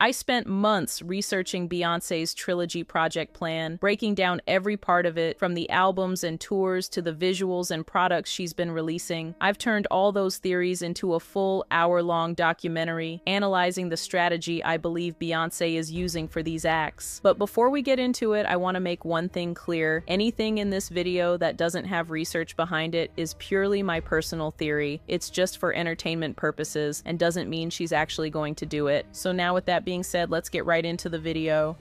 I spent months researching Beyoncé's Trilogy project plan, breaking down every part of it, from the albums and tours to the visuals and products she's been releasing. I've turned all those theories into a full hour-long documentary, analyzing the strategy I believe Beyoncé is using for these acts. But before we get into it, I want to make one thing clear. Anything in this video that doesn't have research behind it is purely my personal theory. It's just for entertainment purposes and doesn't mean she's actually going to do it. So now with that being said, let's get right into the video.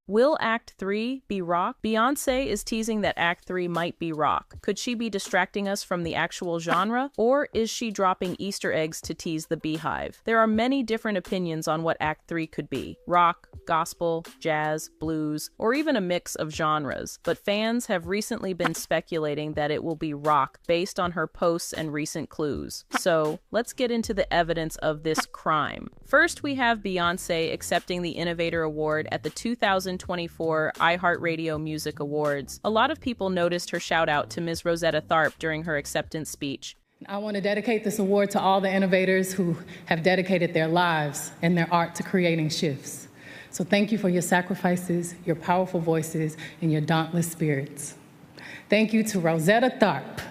Will Act 3 be rock? Beyoncé is teasing that Act 3 might be rock. Could she be distracting us from the actual genre? Or is she dropping Easter eggs to tease the Beehive? There are many different opinions on what Act 3 could be. Rock, gospel, jazz, blues, or even a mix of genres. But fans have recently been speculating that it will be rock based on her posts and recent clues. So let's get into the evidence of this crime. First, we have Beyoncé accepting the Innovator Award at the 2024 iHeartRadio Music Awards. A lot of people noticed her shout out to Ms. Rosetta Tharpe during her acceptance speech. I want to dedicate this award to all the innovators who have dedicated their lives and their art to creating shifts. So thank you for your sacrifices, your powerful voices, and your dauntless spirits. Thank you to Rosetta Tharpe,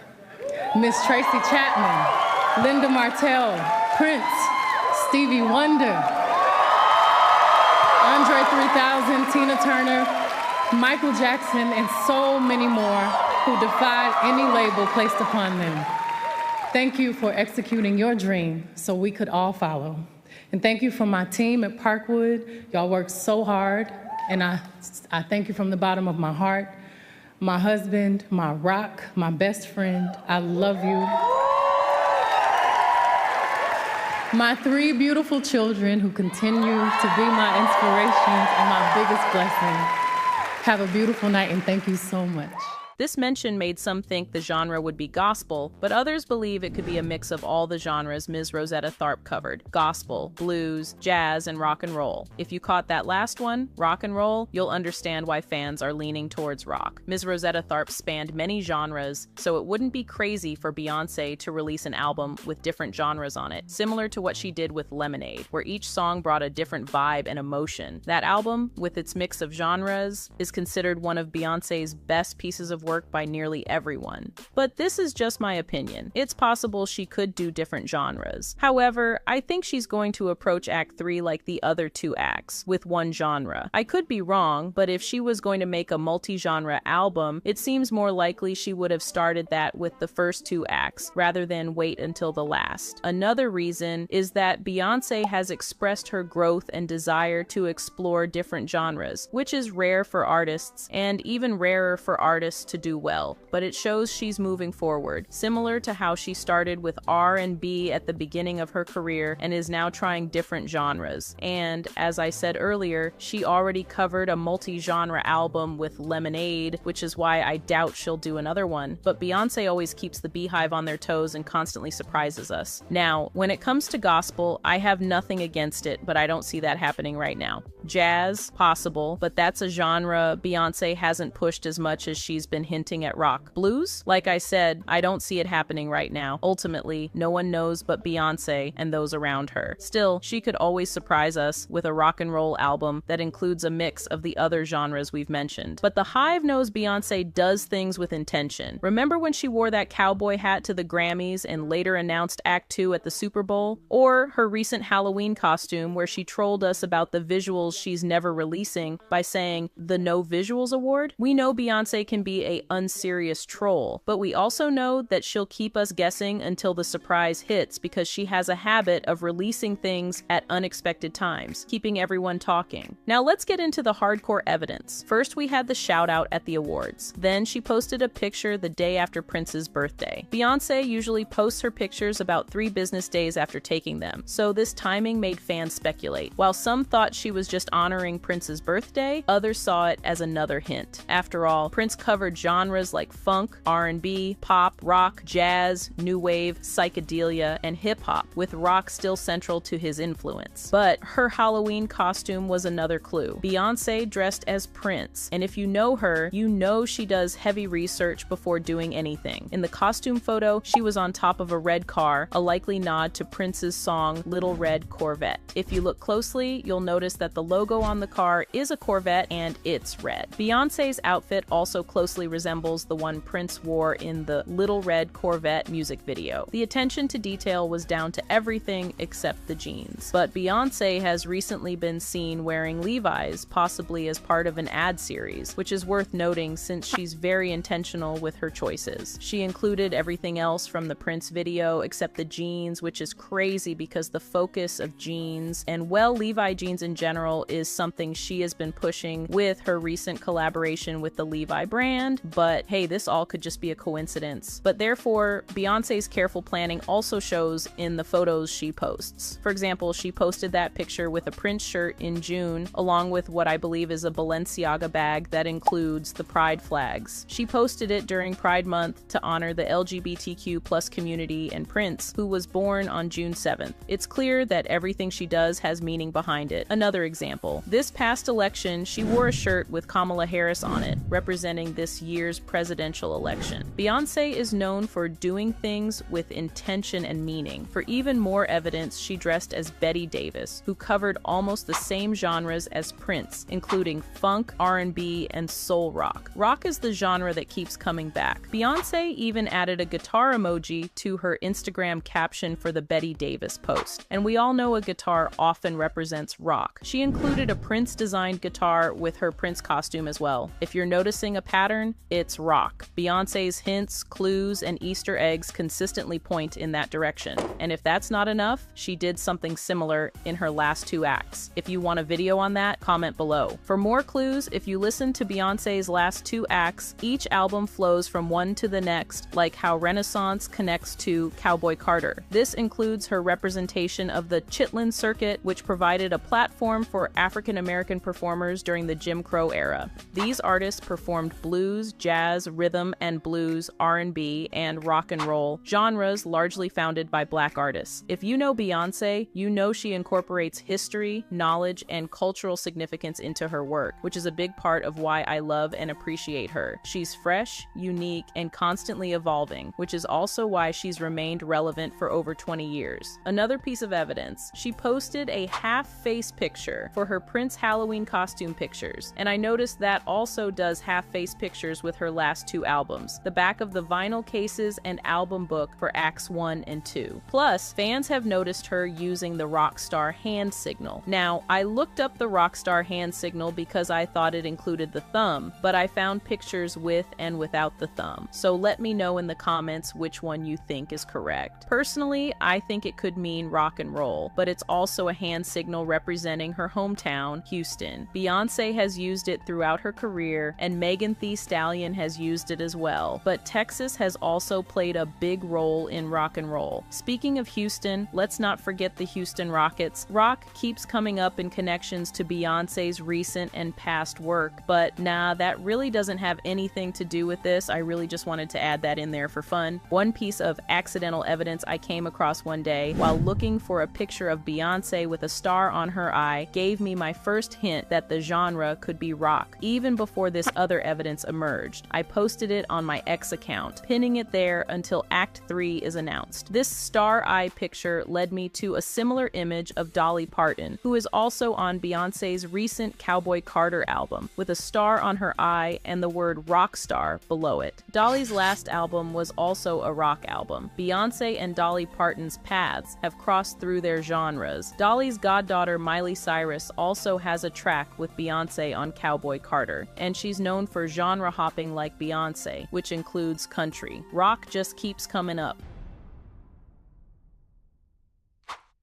Miss Tracy Chapman, Linda Martell, Prince, Stevie Wonder, Andre 3000, Tina Turner, Michael Jackson, and so many more who defied any label placed upon them. Thank you for executing your dream so we could all follow. And thank you from my team at Parkwood. Y'all worked so hard, and I thank you from the bottom of my heart. My husband, my rock, my best friend, I love you. My 3 beautiful children who continue to be my inspirations and my biggest blessing. Have a beautiful night, and thank you so much. This mention made some think the genre would be gospel, but others believe it could be a mix of all the genres Ms. Rosetta Tharpe covered: gospel, blues, jazz, and rock and roll. If you caught that last one, rock and roll, you'll understand why fans are leaning towards rock. Ms. Rosetta Tharpe spanned many genres, so it wouldn't be crazy for Beyoncé to release an album with different genres on it, similar to what she did with Lemonade, where each song brought a different vibe and emotion. That album, with its mix of genres, is considered one of Beyoncé's best pieces of work by nearly everyone. But this is just my opinion. It's possible she could do different genres. However, I think she's going to approach Act 3 like the other 2 acts, with one genre. I could be wrong, but if she was going to make a multi-genre album, it seems more likely she would have started that with the first 2 acts, rather than wait until the last. Another reason is that Beyoncé has expressed her growth and desire to explore different genres, which is rare for artists, and even rarer for artists to do well, but it shows she's moving forward, similar to how she started with R&B at the beginning of her career and is now trying different genres. And as I said earlier, she already covered a multi-genre album with Lemonade, which is why I doubt she'll do another one. But Beyoncé always keeps the Beehive on their toes and constantly surprises us. Now, when it comes to gospel, I have nothing against it, but I don't see that happening right now. Jazz, possible, but that's a genre Beyoncé hasn't pushed as much as she's been hinting at rock. Blues? Like I said, I don't see it happening right now. Ultimately, no one knows but Beyoncé and those around her. Still, she could always surprise us with a rock and roll album that includes a mix of the other genres we've mentioned. But the Hive knows Beyoncé does things with intention. Remember when she wore that cowboy hat to the Grammys and later announced Act 2 at the Super Bowl? Or her recent Halloween costume where she trolled us about the visuals she's never releasing by saying the No Visuals Award? We know Beyoncé can be a unserious troll, but we also know that she'll keep us guessing until the surprise hits because she has a habit of releasing things at unexpected times, keeping everyone talking. Now let's get into the hardcore evidence. First, we had the shout out at the awards. Then she posted a picture the day after Prince's birthday. Beyoncé usually posts her pictures about 3 business days after taking them, so this timing made fans speculate. While some thought she was just honoring Prince's birthday, others saw it as another hint. After all, Prince covered genres like funk, R&B, pop, rock, jazz, new wave, psychedelia, and hip-hop, with rock still central to his influence. But her Halloween costume was another clue. Beyoncé dressed as Prince, and if you know her, you know she does heavy research before doing anything. In the costume photo, she was on top of a red car, a likely nod to Prince's song Little Red Corvette. If you look closely, you'll notice that the logo on the car is a Corvette and it's red. Beyoncé's outfit also closely resembles the one Prince wore in the Little Red Corvette music video. The attention to detail was down to everything except the jeans. But Beyoncé has recently been seen wearing Levi's, possibly as part of an ad series, which is worth noting since she's very intentional with her choices. She included everything else from the Prince video except the jeans, which is crazy because the focus of jeans and, well, Levi jeans in general is something she has been pushing with her recent collaboration with the Levi brand. But hey, this all could just be a coincidence. But therefore, Beyoncé's careful planning also shows in the photos she posts. For example, she posted that picture with a Prince shirt in June, along with what I believe is a Balenciaga bag that includes the Pride flags. She posted it during Pride Month to honor the LGBTQ+ community and Prince, who was born on June 7th. It's clear that everything she does has meaning behind it. Another example, this past election, she wore a shirt with Kamala Harris on it, representing this year's presidential election. Beyoncé is known for doing things with intention and meaning. For even more evidence, she dressed as Betty Davis, who covered almost the same genres as Prince, including funk, R&B, and soul rock. Rock is the genre that keeps coming back. Beyoncé even added a guitar emoji to her Instagram caption for the Betty Davis post. And we all know a guitar often represents rock. She included a Prince-designed guitar with her Prince costume as well. If you're noticing a pattern, it's rock. Beyoncé's hints, clues, and Easter eggs consistently point in that direction. And if that's not enough, she did something similar in her last two acts. If you want a video on that, comment below. For more clues, if you listen to Beyoncé's last two acts, each album flows from one to the next, like how Renaissance connects to Cowboy Carter. This includes her representation of the Chitlin Circuit, which provided a platform for African-American performers during the Jim Crow era. These artists performed blues, jazz, rhythm and blues, R&B, and rock and roll, genres largely founded by Black artists. If you know Beyoncé, you know she incorporates history, knowledge, and cultural significance into her work, which is a big part of why I love and appreciate her. She's fresh, unique, and constantly evolving, which is also why she's remained relevant for over 20 years. Another piece of evidence, she posted a half-face picture for her Prince Halloween costume pictures, and I noticed that also does half-face pictures with her last two albums, the back of the vinyl cases and album book for Acts 1 and 2. Plus, fans have noticed her using the Rockstar hand signal. Now, I looked up the Rockstar hand signal because I thought it included the thumb, but I found pictures with and without the thumb. So let me know in the comments which one you think is correct. Personally, I think it could mean rock and roll, but it's also a hand signal representing her hometown, Houston. Beyoncé has used it throughout her career, and Megan Thee Stallion has used it as well, but Texas has also played a big role in rock and roll. Speaking of Houston, let's not forget the Houston Rockets. Rock keeps coming up in connections to Beyoncé's recent and past work, but nah, that really doesn't have anything to do with this. I really just wanted to add that in there for fun. One piece of accidental evidence I came across one day while looking for a picture of Beyoncé with a star on her eye gave me my first hint that the genre could be rock, even before this other evidence emerged. I posted it on my X account, pinning it there until Act 3 is announced. This star eye picture led me to a similar image of Dolly Parton, who is also on Beyoncé's recent Cowboy Carter album, with a star on her eye and the word rock star below it. Dolly's last album was also a rock album. Beyoncé and Dolly Parton's paths have crossed through their genres. Dolly's goddaughter Miley Cyrus also has a track with Beyoncé on Cowboy Carter, and she's known for genre hopping like Beyoncé, which includes country. Rock just keeps coming up.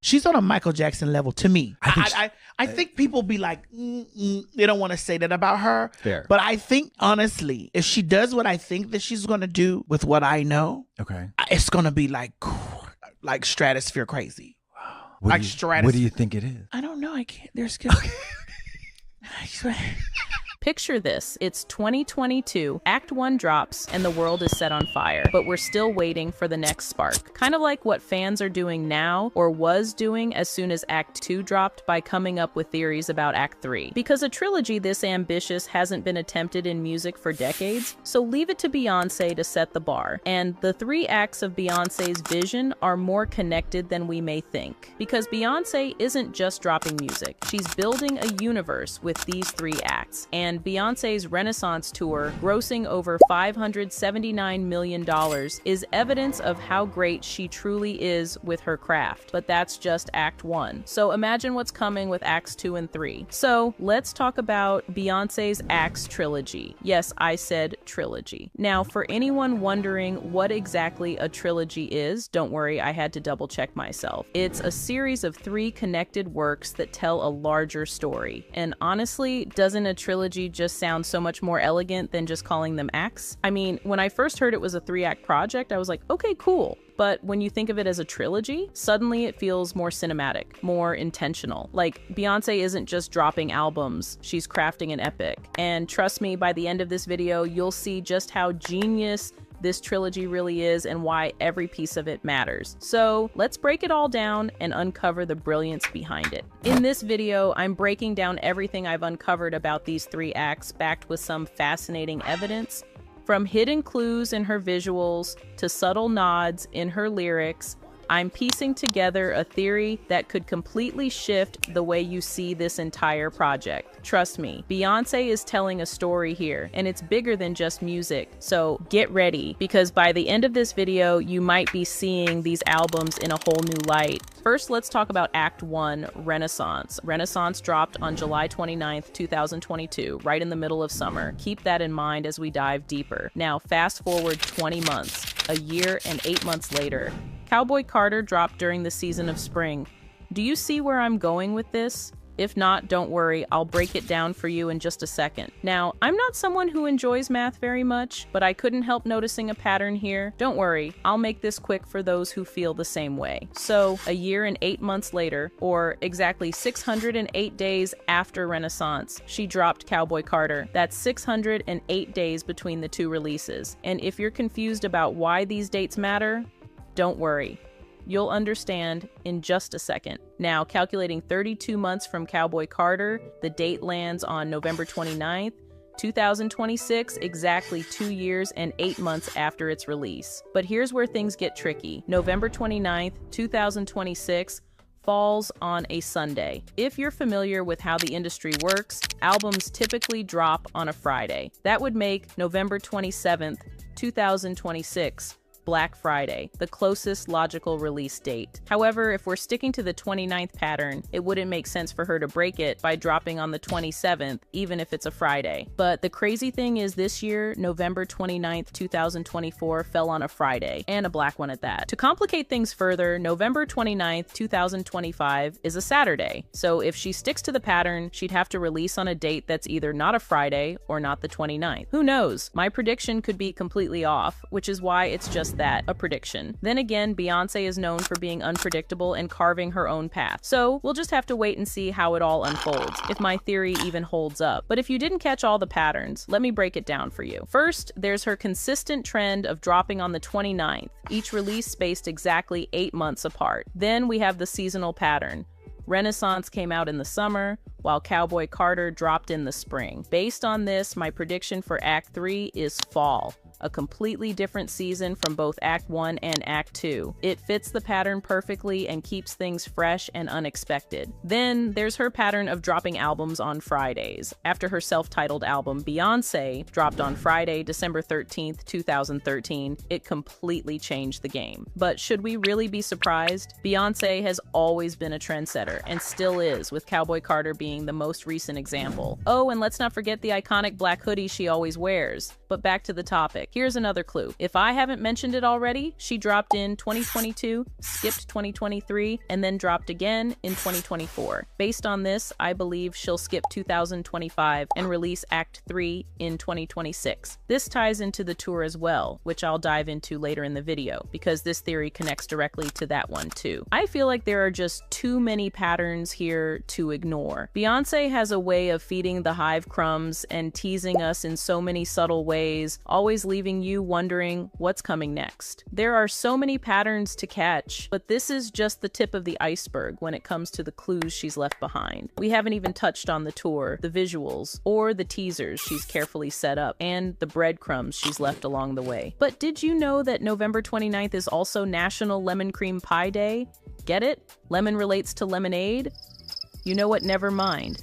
She's on a Michael Jackson level to me. I think people be like, they don't want to say that about her. Fair. But I think, honestly, if she does what I think that she's going to do with what I know, okay, it's going to be like stratosphere crazy. Wow. Stratosphere. What do you think it is? I don't know. I can't. There's good. Picture this, it's 2022, Act 1 drops, and the world is set on fire, but we're still waiting for the next spark. Kind of like what fans are doing now, or was doing as soon as Act 2 dropped, by coming up with theories about Act 3. Because a trilogy this ambitious hasn't been attempted in music for decades, so leave it to Beyoncé to set the bar. And the 3 acts of Beyoncé's vision are more connected than we may think. Because Beyoncé isn't just dropping music, she's building a universe with these 3 acts. And Beyoncé's Renaissance tour, grossing over $579 million, is evidence of how great she truly is with her craft. But that's just Act 1. So imagine what's coming with Acts 2 and 3. So let's talk about Beyoncé's Acts trilogy. Yes, I said trilogy. Now, for anyone wondering what exactly a trilogy is, don't worry, I had to double check myself. It's a series of 3 connected works that tell a larger story. And honestly, doesn't a trilogy just sound so much more elegant than just calling them acts? I mean, when I first heard it was a 3-act project, I was like, okay, cool. But when you think of it as a trilogy, suddenly it feels more cinematic, more intentional. Like, Beyoncé isn't just dropping albums, she's crafting an epic. And trust me, by the end of this video, you'll see just how genius this trilogy really is and why every piece of it matters. So let's break it all down and uncover the brilliance behind it. In this video, I'm breaking down everything I've uncovered about these 3 acts, backed with some fascinating evidence. From hidden clues in her visuals to subtle nods in her lyrics, I'm piecing together a theory that could completely shift the way you see this entire project. Trust me, Beyoncé is telling a story here, and it's bigger than just music. So get ready, because by the end of this video, you might be seeing these albums in a whole new light. First, let's talk about Act 1, Renaissance. Renaissance dropped on July 29th, 2022, right in the middle of summer. Keep that in mind as we dive deeper. Now, fast forward 20 months, a year and 8 months later. Cowboy Carter dropped during the season of spring. Do you see where I'm going with this? If not, don't worry, I'll break it down for you in just a second. Now, I'm not someone who enjoys math very much, but I couldn't help noticing a pattern here. Don't worry, I'll make this quick for those who feel the same way. So, a year and 8 months later, or exactly 608 days after Renaissance, she dropped Cowboy Carter. That's 608 days between the 2 releases. And if you're confused about why these dates matter, don't worry. You'll understand in just a second. Now, calculating 32 months from Cowboy Carter, the date lands on November 29th, 2026, exactly 2 years and 8 months after its release. But here's where things get tricky. November 29th, 2026 falls on a Sunday. If you're familiar with how the industry works, albums typically drop on a Friday. That would make November 27th, 2026 Black Friday, the closest logical release date. However, if we're sticking to the 29th pattern, it wouldn't make sense for her to break it by dropping on the 27th, even if it's a Friday. But the crazy thing is this year, November 29th, 2024 fell on a Friday, and a black one at that. To complicate things further, November 29th, 2025 is a Saturday. So if she sticks to the pattern, she'd have to release on a date that's either not a Friday or not the 29th. Who knows? My prediction could be completely off, which is why it's just that, a prediction. Then again, Beyoncé is known for being unpredictable and carving her own path. So we'll just have to wait and see how it all unfolds, if my theory even holds up. But if you didn't catch all the patterns, let me break it down for you. First, there's her consistent trend of dropping on the 29th, each release spaced exactly 8 months apart. Then we have the seasonal pattern. Renaissance came out in the summer, while Cowboy Carter dropped in the spring. Based on this, my prediction for Act 3 is fall. A completely different season from both Act 1 and Act 2. It fits the pattern perfectly and keeps things fresh and unexpected. Then there's her pattern of dropping albums on Fridays. After her self-titled album, Beyonce, dropped on Friday, December 13th, 2013, it completely changed the game. But should we really be surprised? Beyoncé has always been a trendsetter, and still is, with Cowboy Carter being the most recent example. Oh, and let's not forget the iconic black hoodie she always wears. But back to the topic. Here's another clue. If I haven't mentioned it already, she dropped in 2022, skipped 2023, and then dropped again in 2024. Based on this, I believe she'll skip 2025 and release Act 3 in 2026. This ties into the tour as well, which I'll dive into later in the video, because this theory connects directly to that one too. I feel like there are just too many patterns here to ignore. Beyonce has a way of feeding the hive crumbs and teasing us in so many subtle ways, always leaving you wondering what's coming next. There are so many patterns to catch, but this is just the tip of the iceberg when it comes to the clues she's left behind. We haven't even touched on the tour, the visuals, or the teasers she's carefully set up, and the breadcrumbs she's left along the way. But did you know that November 29th is also National Lemon Cream Pie Day? Get it? Lemon relates to lemonade? You know what? Never mind.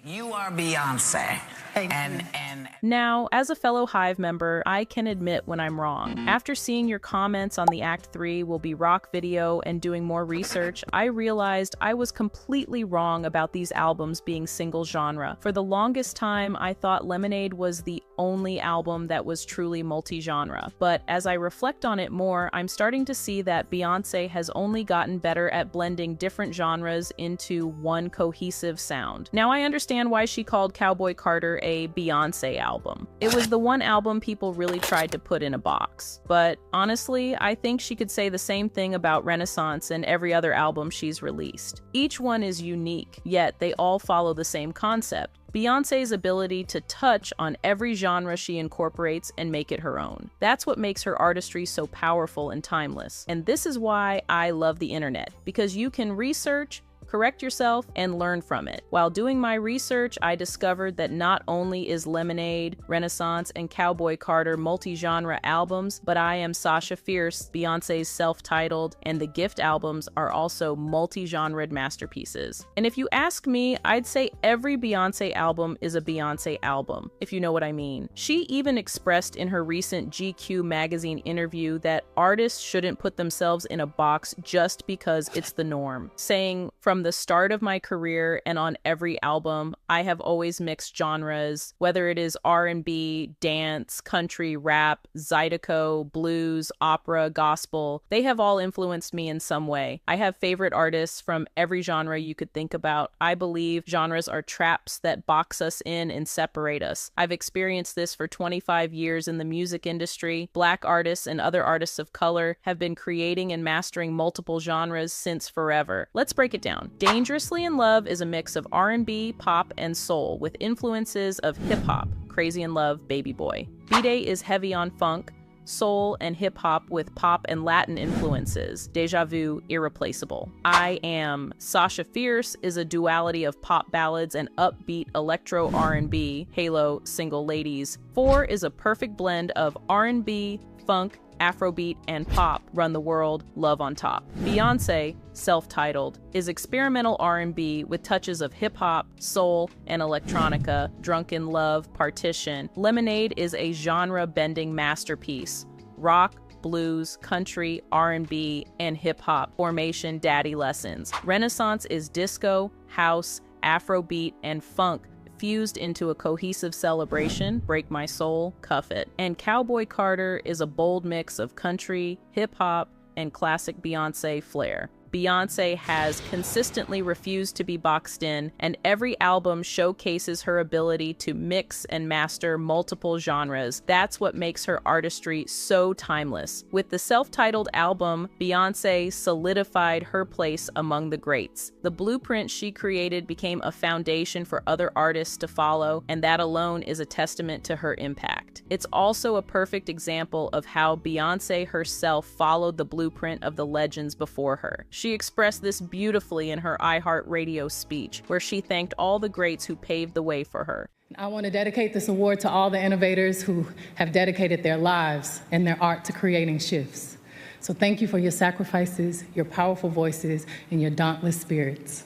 You are Beyonce. And now, as a fellow Hive member, I can admit when I'm wrong. After seeing your comments on the Act 3 Will Be Rock video and doing more research, I realized I was completely wrong about these albums being single genre. For the longest time, I thought Lemonade was the only album that was truly multi-genre. But as I reflect on it more, I'm starting to see that Beyonce has only gotten better at blending different genres into one cohesive sound. Now I understand why she called Cowboy Carter a Beyonce album. It was the one album people really tried to put in a box. But honestly, I think she could say the same thing about Renaissance and every other album she's released. Each one is unique, yet they all follow the same concept. Beyonce's ability to touch on every genre she incorporates and make it her own. That's what makes her artistry so powerful and timeless. And this is why I love the internet, because you can research, correct yourself, and learn from it. While doing my research, I discovered that not only is Lemonade, Renaissance, and Cowboy Carter multi-genre albums, but I Am Sasha Fierce, Beyonce's self-titled, and the Gift albums are also multi-genred masterpieces. And if you ask me, I'd say every Beyonce album is a Beyonce album, if you know what I mean. She even expressed in her recent GQ magazine interview that artists shouldn't put themselves in a box just because it's the norm, saying, "From the start of my career and on every album, I have always mixed genres, whether it is R&B, dance, country, rap, zydeco, blues, opera, gospel. They have all influenced me in some way. I have favorite artists from every genre you could think about. I believe genres are traps that box us in and separate us. I've experienced this for 25 years in the music industry. Black artists and other artists of color have been creating and mastering multiple genres since forever." Let's break it down. Dangerously in Love is a mix of R&B, pop, and soul with influences of hip-hop, Crazy in Love, Baby Boy. B-Day is heavy on funk, soul, and hip-hop with pop and Latin influences, Deja Vu, Irreplaceable. I Am Sasha Fierce is a duality of pop ballads and upbeat electro R&B, Halo, Single Ladies. 4 is a perfect blend of R&B, funk, Afrobeat, and pop, Run the World, Love on Top. Beyonce, self-titled, is experimental R&B with touches of hip-hop, soul, and electronica, Drunken Love, Partition. Lemonade is a genre-bending masterpiece. Rock, blues, country, R&B, and hip-hop, Formation, Daddy Lessons. Renaissance is disco, house, Afrobeat, and funk, fused into a cohesive celebration, Break My Soul, Cuff It. And Cowboy Carter is a bold mix of country, hip-hop, and classic Beyonce flair. Beyonce has consistently refused to be boxed in, and every album showcases her ability to mix and master multiple genres. That's what makes her artistry so timeless. With the self-titled album, Beyonce solidified her place among the greats. The blueprint she created became a foundation for other artists to follow, and that alone is a testament to her impact. It's also a perfect example of how Beyonce herself followed the blueprint of the legends before her. She expressed this beautifully in her iHeartRadio speech, where she thanked all the greats who paved the way for her. I want to dedicate this award to all the innovators who have dedicated their lives and their art to creating shifts. So thank you for your sacrifices, your powerful voices, and your dauntless spirits.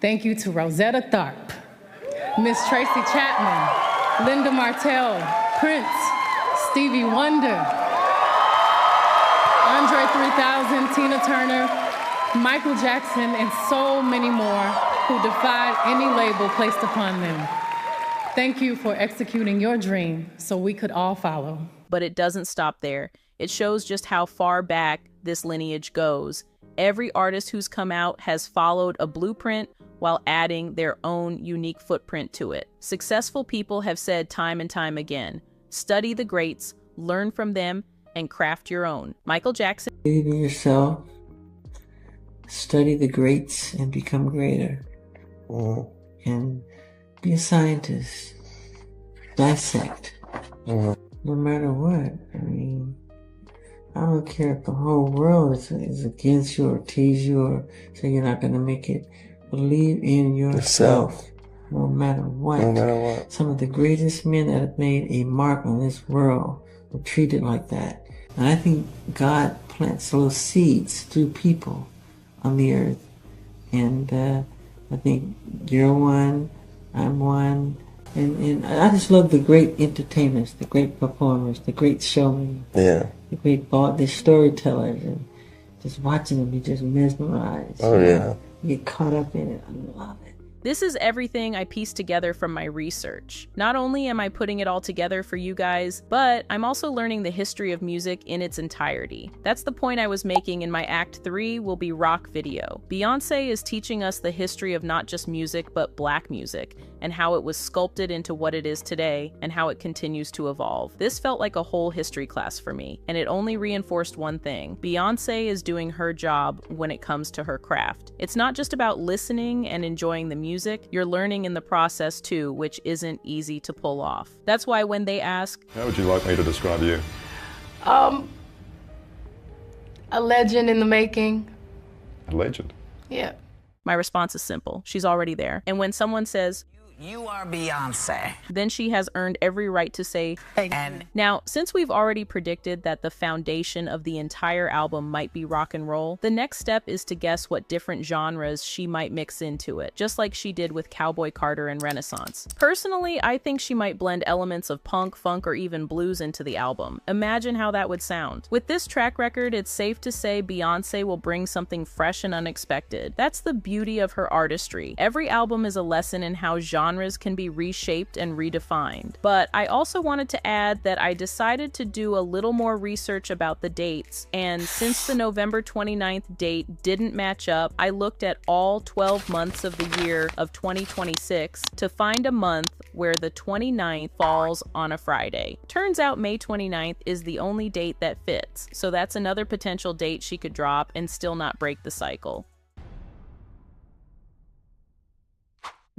Thank you to Rosetta Tharpe, Miss Tracy Chapman, Linda Martell, Prince, Stevie Wonder, Andre 3000, Tina Turner, Michael Jackson, and so many more who defied any label placed upon them. Thank you for executing your dream so we could all follow. But it doesn't stop there. It shows just how far back this lineage goes. Every artist who's come out has followed a blueprint while adding their own unique footprint to it. Successful people have said time and time again, study the greats, learn from them, and craft your own. Michael Jackson. Believe in yourself, study the greats, and become greater. And be a scientist. Dissect. No matter what. I mean, I don't care if the whole world is against you or tease you or say you're not going to make it. Believe in yourself. No matter what. No matter what. Some of the greatest men that have made a mark on this world were treated like that. And I think God plants little seeds through people on the earth. And I think you're one, I'm one. And I just love the great entertainers, the great performers, the great showmen. Yeah. The storytellers. And just watching them, you just mesmerized. Oh, yeah. You get caught up in it. I love it. This is everything I pieced together from my research. Not only am I putting it all together for you guys, but I'm also learning the history of music in its entirety. That's the point I was making in my Act 3 will be rock video. Beyonce is teaching us the history of not just music, but black music, and how it was sculpted into what it is today, and how it continues to evolve. This felt like a whole history class for me, and it only reinforced one thing. Beyonce is doing her job when it comes to her craft. It's not just about listening and enjoying the music, you're learning in the process too, which isn't easy to pull off. That's why when they ask, how would you like me to describe you? A legend in the making. A legend? Yeah. My response is simple. She's already there. And when someone says, You are Beyonce. then she has earned every right to say, And now, since we've already predicted that the foundation of the entire album might be rock and roll, the next step is to guess what different genres she might mix into it, just like she did with Cowboy Carter and Renaissance. Personally, I think she might blend elements of punk, funk, or even blues into the album. Imagine how that would sound. With this track record, it's safe to say Beyonce will bring something fresh and unexpected. That's the beauty of her artistry. Every album is a lesson in how genres can be reshaped and redefined. But I also wanted to add that I decided to do a little more research about the dates, and since the November 29th date didn't match up, I looked at all 12 months of the year of 2026 to find a month where the 29th falls on a Friday. Turns out May 29th is the only date that fits, so that's another potential date she could drop and still not break the cycle.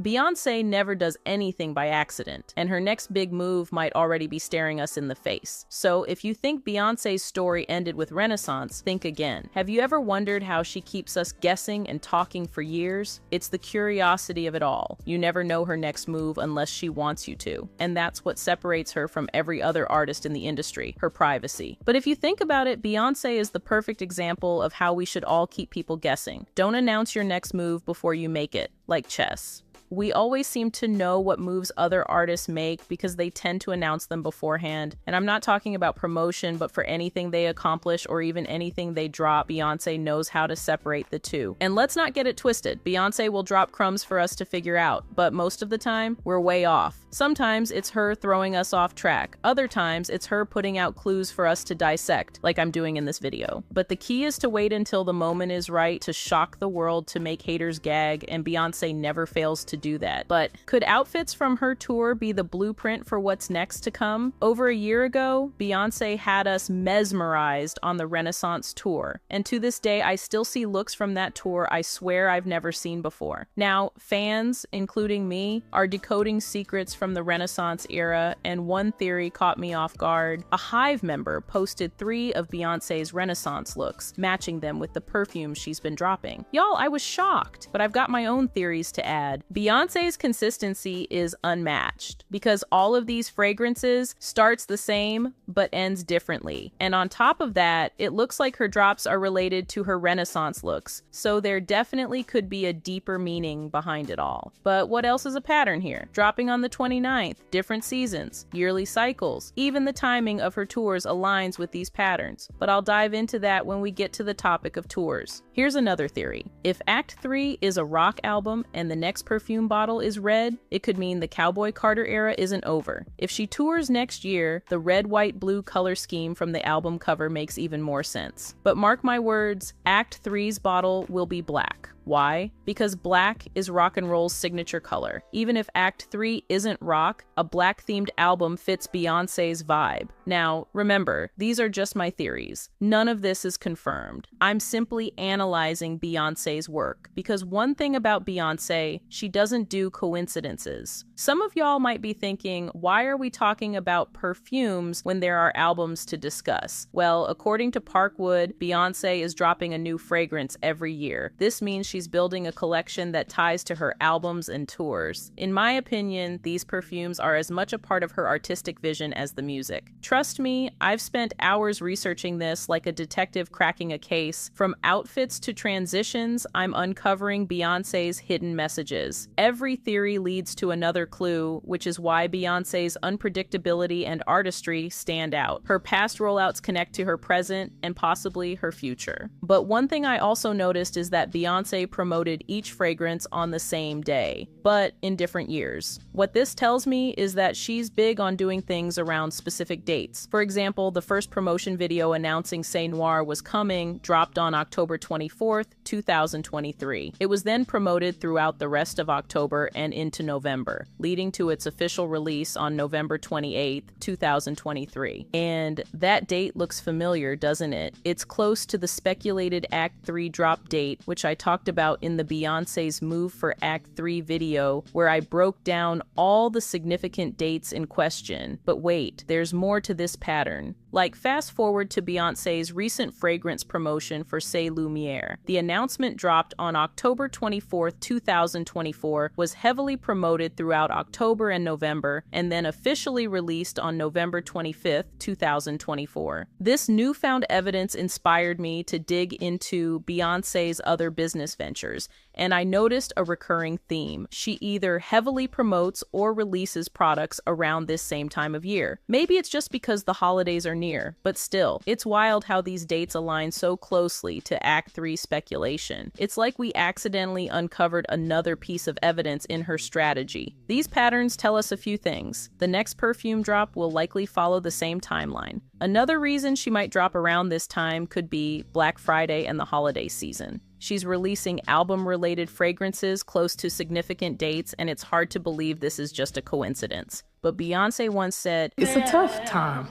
Beyonce never does anything by accident, and her next big move might already be staring us in the face. So if you think Beyonce's story ended with Renaissance, think again. Have you ever wondered how she keeps us guessing and talking for years? It's the curiosity of it all. You never know her next move unless she wants you to, and that's what separates her from every other artist in the industry, her privacy. But if you think about it, Beyonce is the perfect example of how we should all keep people guessing. Don't announce your next move before you make it, like chess. We always seem to know what moves other artists make because they tend to announce them beforehand. And I'm not talking about promotion, but for anything they accomplish or even anything they drop, Beyonce knows how to separate the two. And let's not get it twisted. Beyonce will drop crumbs for us to figure out, but most of the time, we're way off. Sometimes it's her throwing us off track. Other times, it's her putting out clues for us to dissect, like I'm doing in this video. But the key is to wait until the moment is right to shock the world, to make haters gag, and Beyonce never fails to do that. But could outfits from her tour be the blueprint for what's next to come? Over a year ago, Beyonce had us mesmerized on the Renaissance tour, and to this day I still see looks from that tour I swear I've never seen before. Now, fans, including me, are decoding secrets from the Renaissance era, and one theory caught me off guard. A Hive member posted 3 of Beyonce's Renaissance looks, matching them with the perfume she's been dropping. Y'all, I was shocked, but I've got my own theories to add. Beyonce's consistency is unmatched because all of these fragrances starts the same but ends differently. And on top of that, it looks like her drops are related to her Renaissance looks, so there definitely could be a deeper meaning behind it all. But what else is a pattern here? Dropping on the 29th, different seasons, yearly cycles, even the timing of her tours aligns with these patterns. But I'll dive into that when we get to the topic of tours. Here's another theory. If Act 3 is a rock album and the next perfume perfume bottle is red, it could mean the Cowboy Carter era isn't over. If she tours next year, the red, white, blue color scheme from the album cover makes even more sense. But mark my words, Act 3's bottle will be black. Why? Because black is rock and roll's signature color. Even if Act 3 isn't rock, a black-themed album fits Beyoncé's vibe. Now, remember, these are just my theories. None of this is confirmed. I'm simply analyzing Beyoncé's work, because one thing about Beyoncé, she doesn't do coincidences. Some of y'all might be thinking, why are we talking about perfumes when there are albums to discuss? Well, according to Parkwood, Beyoncé is dropping a new fragrance every year. This means she's building a collection that ties to her albums and tours. In my opinion, these perfumes are as much a part of her artistic vision as the music. Trust me, I've spent hours researching this like a detective cracking a case. From outfits to transitions, I'm uncovering Beyoncé's hidden messages. Every theory leads to another clue, which is why Beyoncé's unpredictability and artistry stand out. Her past rollouts connect to her present and possibly her future. But one thing I also noticed is that Beyoncé promoted each fragrance on the same day, but in different years. What this tells me is that she's big on doing things around specific dates. For example, the first promotion video announcing Say Noir was coming dropped on October 24th, 2023. It was then promoted throughout the rest of October and into November, leading to its official release on November 28th, 2023. And that date looks familiar, doesn't it? It's close to the speculated Act 3 drop date, which I talked about in the Beyoncé's Move for Act 3 video, where I broke down all the significant dates in question. But wait, there's more to this pattern. Like, fast forward to Beyoncé's recent fragrance promotion for C'est Lumière. The announcement dropped on October 24th, 2024, was heavily promoted throughout October and November, and then officially released on November 25th, 2024. This newfound evidence inspired me to dig into Beyoncé's other business ventures, and I noticed a recurring theme. She either heavily promotes or releases products around this same time of year. Maybe it's just because the holidays are near, but still, it's wild how these dates align so closely to Act 3 speculation. It's like we accidentally uncovered another piece of evidence in her strategy. These patterns tell us a few things. The next perfume drop will likely follow the same timeline. Another reason she might drop around this time could be Black Friday and the holiday season. She's releasing album-related fragrances close to significant dates, and it's hard to believe this is just a coincidence. But Beyoncé once said, It's a tough time,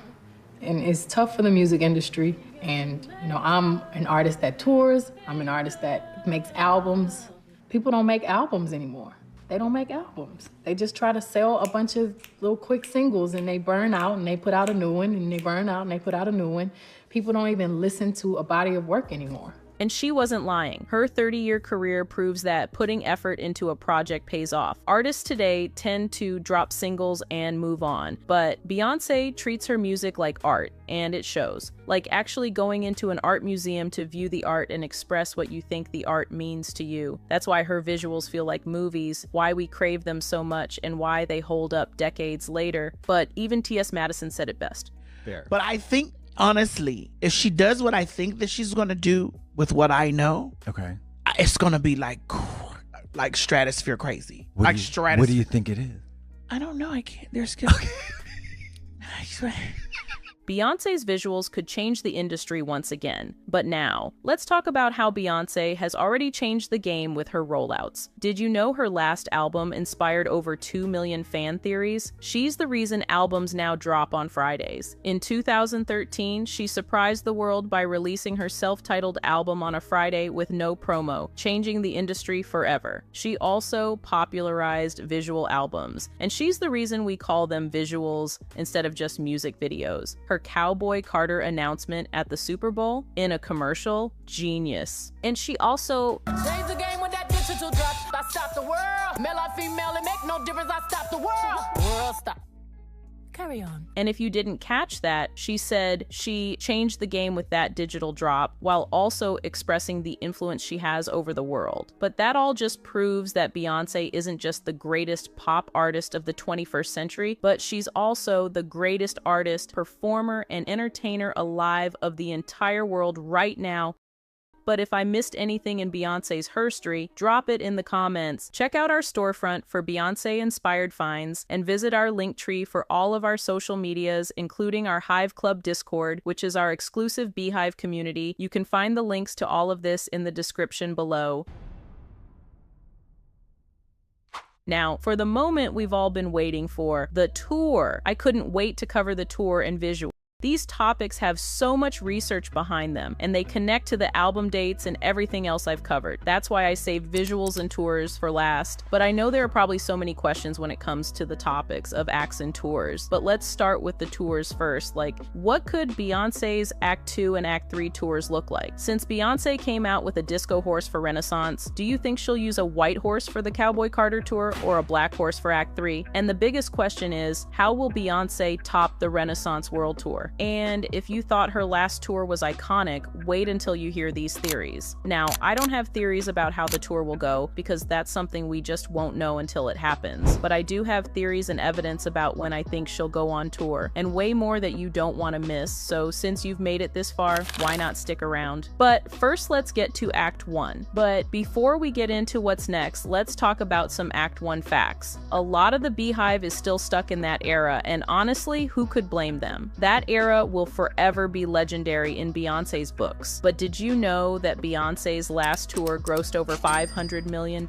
and it's tough for the music industry. And, I'm an artist that tours. I'm an artist that makes albums. People don't make albums anymore. They don't make albums. They just try to sell a bunch of little quick singles, and they burn out, and they put out a new one, and they burn out, and they put out a new one. People don't even listen to a body of work anymore. And she wasn't lying. Her 30-year career proves that putting effort into a project pays off. Artists today tend to drop singles and move on, but Beyoncé treats her music like art, and it shows. Like actually going into an art museum to view the art and express what you think the art means to you. That's why her visuals feel like movies, why we crave them so much, and why they hold up decades later. But even T.S. Madison said it best. Fair. But I think, honestly, if she does what I think that she's going to do with what I know, okay, it's going to be like stratosphere crazy. Stratosphere. What do you think it is? I don't know. I can't. There's Beyoncé's visuals could change the industry once again. But now, let's talk about how Beyoncé has already changed the game with her rollouts. Did you know her last album inspired over 2 million fan theories? She's the reason albums now drop on Fridays. In 2013, she surprised the world by releasing her self-titled album on a Friday with no promo, changing the industry forever. She also popularized visual albums, and she's the reason we call them visuals instead of just music videos. Her Cowboy Carter announcement at the Super Bowl in a commercial, genius. And she also change the game with that digital drop. I stop the world. Male or female, it make no difference. I stop the world. World stop. Carry on. And if you didn't catch that, she said she changed the game with that digital drop while also expressing the influence she has over the world. But that all just proves that Beyoncé isn't just the greatest pop artist of the 21st century, but she's also the greatest artist, performer, and entertainer alive of the entire world right now. But if I missed anything in Beyonce's herstory, drop it in the comments. Check out our storefront for Beyonce-inspired finds, and visit our link tree for all of our social medias, including our Hive Club Discord, which is our exclusive Beehive community. You can find the links to all of this in the description below. Now, for the moment we've all been waiting for, the tour. I couldn't wait to cover the tour and visuals. These topics have so much research behind them, and they connect to the album dates and everything else I've covered. That's why I saved visuals and tours for last. But I know there are probably so many questions when it comes to the topics of acts and tours. But let's start with the tours first. Like, what could Beyonce's Act 2 and Act 3 tours look like? Since Beyonce came out with a disco horse for Renaissance, do you think she'll use a white horse for the Cowboy Carter tour or a black horse for Act 3? And the biggest question is, how will Beyonce top the Renaissance World Tour? And if you thought her last tour was iconic, wait until you hear these theories. Now, I don't have theories about how the tour will go because that's something we just won't know until it happens. But I do have theories and evidence about when I think she'll go on tour, and way more that you don't want to miss. So since you've made it this far, why not stick around? But first, let's get to Act 1. But before we get into what's next, let's talk about some Act 1 facts. A lot of the Beehive is still stuck in that era, and honestly, who could blame them? That era will forever be legendary in Beyonce's books. But did you know that Beyonce's last tour grossed over $500 million?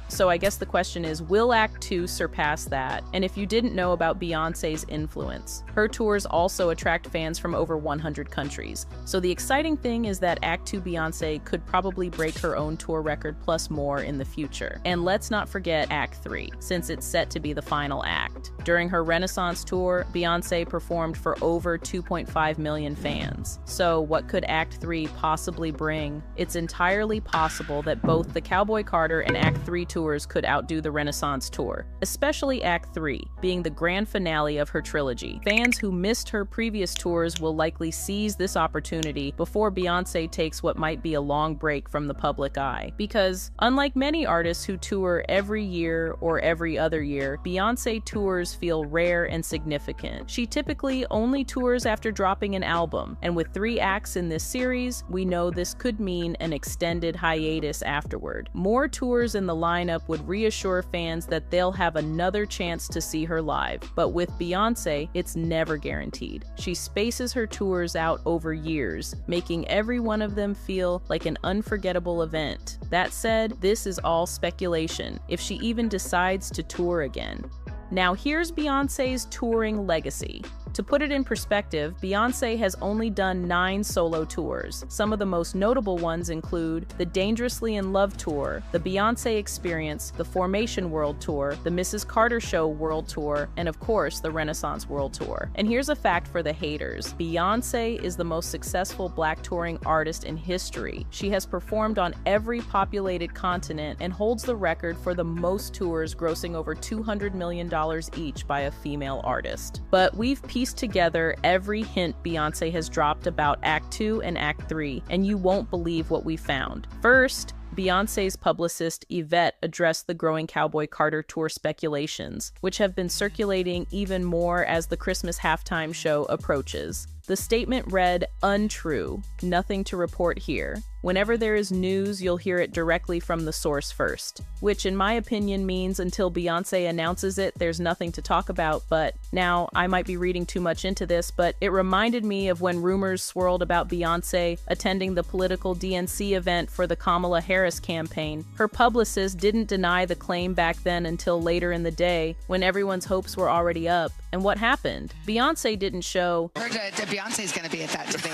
So I guess the question is, will Act 2 surpass that? And if you didn't know about Beyonce's influence, her tours also attract fans from over 100 countries. So the exciting thing is that Act 2 Beyonce could probably break her own tour record plus more in the future. And let's not forget Act 3, since it's set to be the final act. During her Renaissance tour, Beyonce performed for over 2.5 million fans. So what could Act 3 possibly bring? It's entirely possible that both the Cowboy Carter and Act 3 tours could outdo the Renaissance tour, especially Act 3, being the grand finale of her trilogy. Fans who missed her previous tours will likely seize this opportunity before Beyonce takes what might be a long break from the public eye. Because unlike many artists who tour every year or every other year, Beyonce tours feel rare and significant. She typically only tours after dropping an album, and with 3 acts in this series, we know this could mean an extended hiatus afterward. More tours in the lineup would reassure fans that they'll have another chance to see her live. But with Beyonce, it's never guaranteed. She spaces her tours out over years, making every one of them feel like an unforgettable event. That said, this is all speculation, if she even decides to tour again. Now here's Beyonce's touring legacy. To put it in perspective, Beyoncé has only done 9 solo tours. Some of the most notable ones include the Dangerously in Love Tour, the Beyoncé Experience, the Formation World Tour, the Mrs. Carter Show World Tour, and of course, the Renaissance World Tour. And here's a fact for the haters. Beyoncé is the most successful Black touring artist in history. She has performed on every populated continent and holds the record for the most tours grossing over $200 million each by a female artist. But we've pieced together every hint Beyonce has dropped about Act 2 and Act 3, and you won't believe what we found. First, Beyonce's publicist Yvette addressed the growing Cowboy Carter tour speculations, which have been circulating even more as the Christmas halftime show approaches. The statement read, "Untrue, nothing to report here. Whenever there is news, you'll hear it directly from the source first," which in my opinion means until Beyonce announces it, there's nothing to talk about. But now, I might be reading too much into this, but it reminded me of when rumors swirled about Beyonce attending the political DNC event for the Kamala Harris campaign. Her publicist didn't deny the claim back then until later in the day, when everyone's hopes were already up. And what happened? Beyonce didn't show. I heard that Beyonce's going to be at that debate.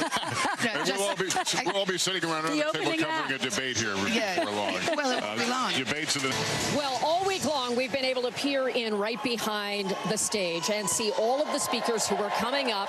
We'll all be sitting around the table covering a debate here for long. Well, it won't be long. Debates of the... Well, all week long, we've been able to peer in right behind the stage and see all of the speakers who were coming up,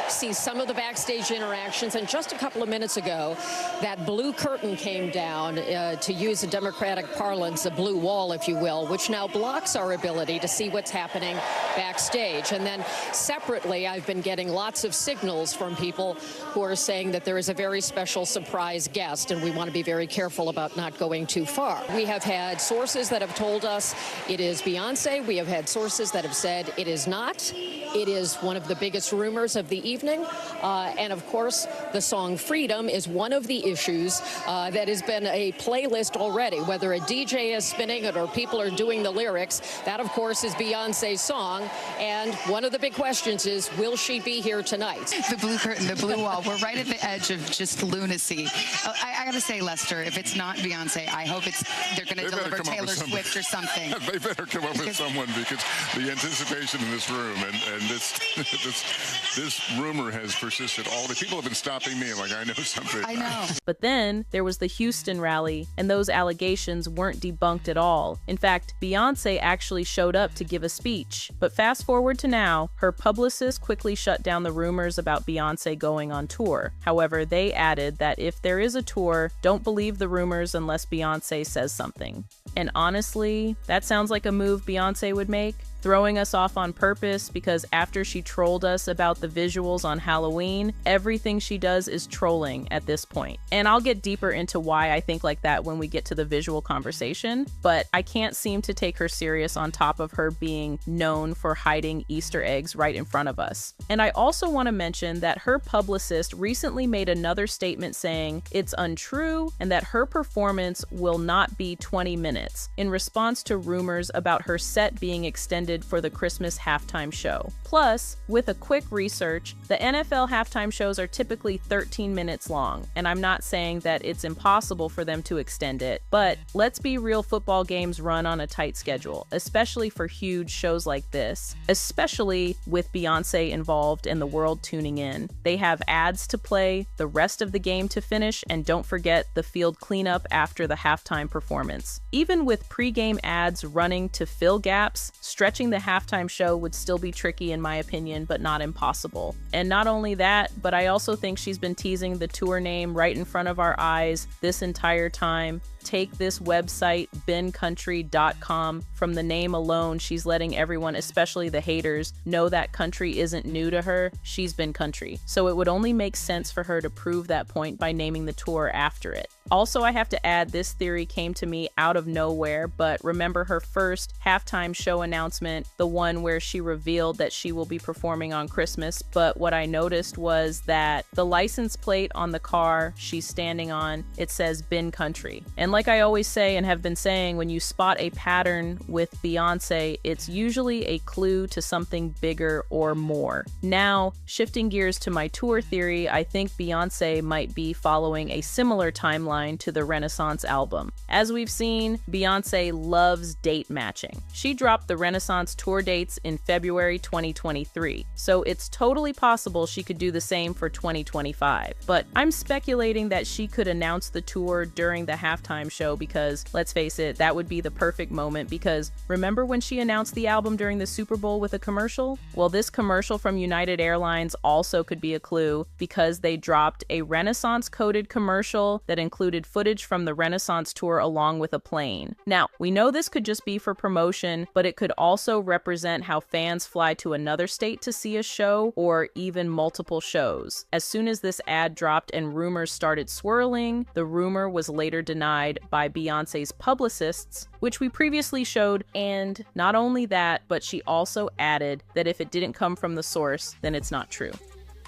see some of the backstage interactions. And just a couple of minutes ago, that blue curtain came down, to use a Democratic parlance, a blue wall, if you will, which now blocks our ability to see what's happening backstage. And then separately, I've been getting lots of signals from people who are saying that there is a very special surprise guest, and we want to be very careful about not going too far. We have had sources that have told us it is Beyonce. We have had sources that have said it is not. It is one of the biggest rumors of the evening. evening. And of course, the song Freedom is one of the issues that has been a playlist already, whether a DJ is spinning it or people are doing the lyrics. That, of course, is Beyonce's song. And one of the big questions is, will she be here tonight? The blue curtain, the blue wall. We're right at the edge of just lunacy. I got to say, Lester, if it's not Beyonce, I hope they're going to deliver Taylor Swift or something. They better come up with someone, because the anticipation in this room and this rumor has persisted all day. People have been stopping me like I know something. I know. But then there was the Houston rally, and those allegations weren't debunked at all. In fact, Beyonce actually showed up to give a speech. But fast forward to now, her publicist quickly shut down the rumors about Beyonce going on tour. However, they added that if there is a tour, don't believe the rumors unless Beyonce says something. And honestly, that sounds like a move Beyonce would make. Throwing us off on purpose, because after she trolled us about the visuals on Halloween, everything she does is trolling at this point. And I'll get deeper into why I think like that when we get to the visual conversation, but I can't seem to take her serious on top of her being known for hiding Easter eggs right in front of us. And I also want to mention that her publicist recently made another statement saying it's untrue and that her performance will not be 20 minutes, in response to rumors about her set being extended for the Christmas halftime show. Plus, with a quick research, the NFL halftime shows are typically 13 minutes long, and I'm not saying that it's impossible for them to extend it, but let's be real, football games run on a tight schedule, especially for huge shows like this, especially with Beyonce involved and the world tuning in. They have ads to play, the rest of the game to finish, and don't forget the field cleanup after the halftime performance. Even with pre-game ads running to fill gaps, stretching the halftime show would still be tricky in my opinion, but not impossible. And not only that, but I also think she's been teasing the tour name right in front of our eyes this entire time. Take this website, bencountry.com. From the name alone, she's letting everyone, especially the haters, know that country isn't new to her. She's been country. So it would only make sense for her to prove that point by naming the tour after it. Also, I have to add, this theory came to me out of nowhere, but remember her first halftime show announcement, the one where she revealed that she will be performing on Christmas, but what I noticed was that the license plate on the car she's standing on, it says Ben Country. And like I always say and have been saying, when you spot a pattern with Beyonce, it's usually a clue to something bigger or more. Now, shifting gears to my tour theory, I think Beyonce might be following a similar timeline to the Renaissance album. As we've seen, Beyonce loves date matching. She dropped the Renaissance tour dates in February 2023, so it's totally possible she could do the same for 2025. But I'm speculating that she could announce the tour during the halftime show because, let's face it, that would be the perfect moment, because remember when she announced the album during the Super Bowl with a commercial? Well, this commercial from United Airlines also could be a clue, because they dropped a Renaissance-coded commercial that included footage from the Renaissance tour along with a plane. Now, we know this could just be for promotion, but it could also represent how fans fly to another state to see a show, or even multiple shows. As soon as this ad dropped and rumors started swirling, the rumor was later denied by Beyonce's publicists, which we previously showed, and not only that, but she also added that if it didn't come from the source, then it's not true.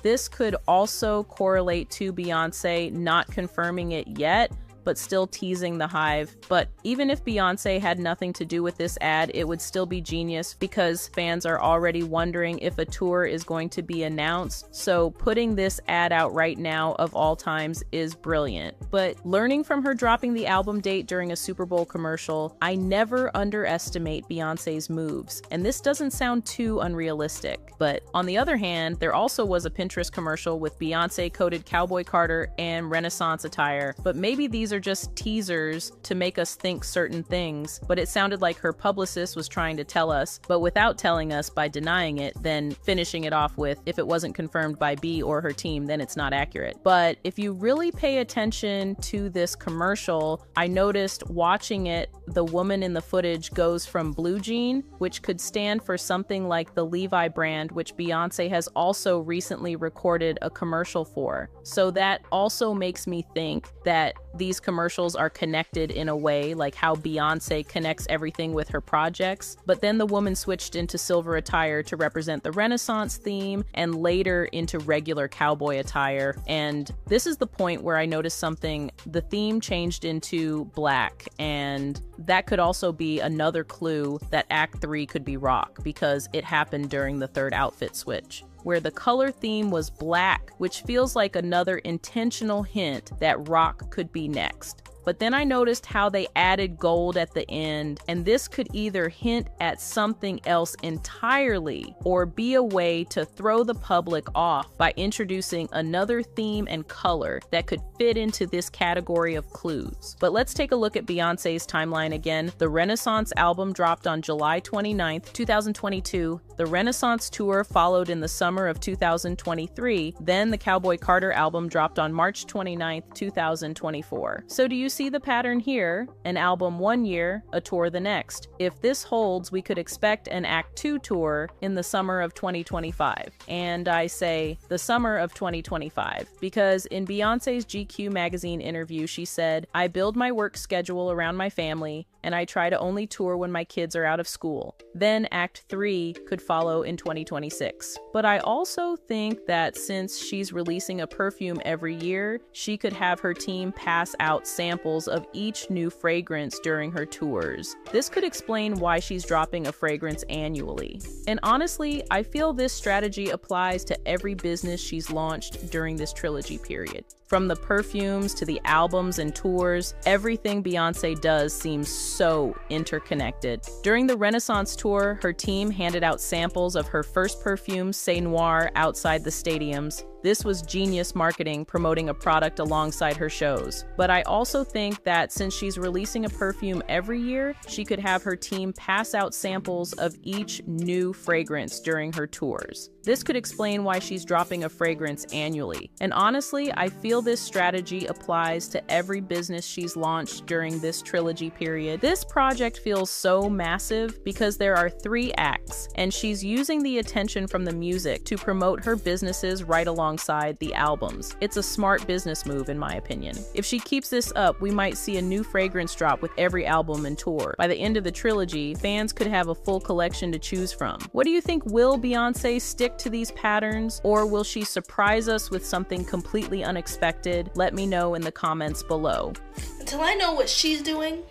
This could also correlate to Beyonce not confirming it yet, but still teasing the hive. But even if Beyonce had nothing to do with this ad, it would still be genius, because fans are already wondering if a tour is going to be announced. So putting this ad out right now of all times is brilliant. But learning from her dropping the album date during a Super Bowl commercial, I never underestimate Beyonce's moves, and this doesn't sound too unrealistic. But on the other hand, there also was a Pinterest commercial with Beyonce coded Cowboy Carter and Renaissance attire, but maybe these are just teasers to make us think certain things. But it sounded like her publicist was trying to tell us, but without telling us by denying it, then finishing it off with, if it wasn't confirmed by B or her team, then it's not accurate. But if you really pay attention to this commercial, I noticed watching it, the woman in the footage goes from blue jean, which could stand for something like the Levi brand, which Beyonce has also recently recorded a commercial for. So that also makes me think that these commercials are connected in a way, like how Beyonce connects everything with her projects. But then the woman switched into silver attire to represent the Renaissance theme, and later into regular cowboy attire. And this is the point where I noticed something. The theme changed into black, and that could also be another clue that Act 3 could be rock, because it happened during the third outfit switch, where the color theme was black, which feels like another intentional hint that rock could be next. But then I noticed how they added gold at the end, and this could either hint at something else entirely or be a way to throw the public off by introducing another theme and color that could fit into this category of clues. But let's take a look at Beyonce's timeline again. The Renaissance album dropped on July 29th, 2022. The Renaissance tour followed in the summer of 2023. Then the Cowboy Carter album dropped on March 29th, 2024. So do you see the pattern here? An album one year, a tour the next. If this holds, we could expect an Act 2 tour in the summer of 2025. And I say the summer of 2025 because in Beyonce's GQ magazine interview, she said, "I build my work schedule around my family, and I try to only tour when my kids are out of school. Then Act 3 could follow in 2026. But I also think that since she's releasing a perfume every year, she could have her team pass out samples of each new fragrance during her tours. This could explain why she's dropping a fragrance annually. And honestly, I feel this strategy applies to every business she's launched during this trilogy period. From the perfumes to the albums and tours, everything Beyonce does seems so interconnected. During the Renaissance tour, her team handed out samples of her first perfume, C'est Noir, outside the stadiums. This was genius marketing, promoting a product alongside her shows. But I also think that since she's releasing a perfume every year, she could have her team pass out samples of each new fragrance during her tours. This could explain why she's dropping a fragrance annually. And honestly, I feel this strategy applies to every business she's launched during this trilogy period. This project feels so massive because there are 3 acts, and she's using the attention from the music to promote her businesses right alongside the albums. It's a smart business move, in my opinion. If she keeps this up, we might see a new fragrance drop with every album and tour. By the end of the trilogy, fans could have a full collection to choose from. What do you think? Will Beyonce stick to these patterns, or will she surprise us with something completely unexpected? Let me know in the comments below. Until I know what she's doing,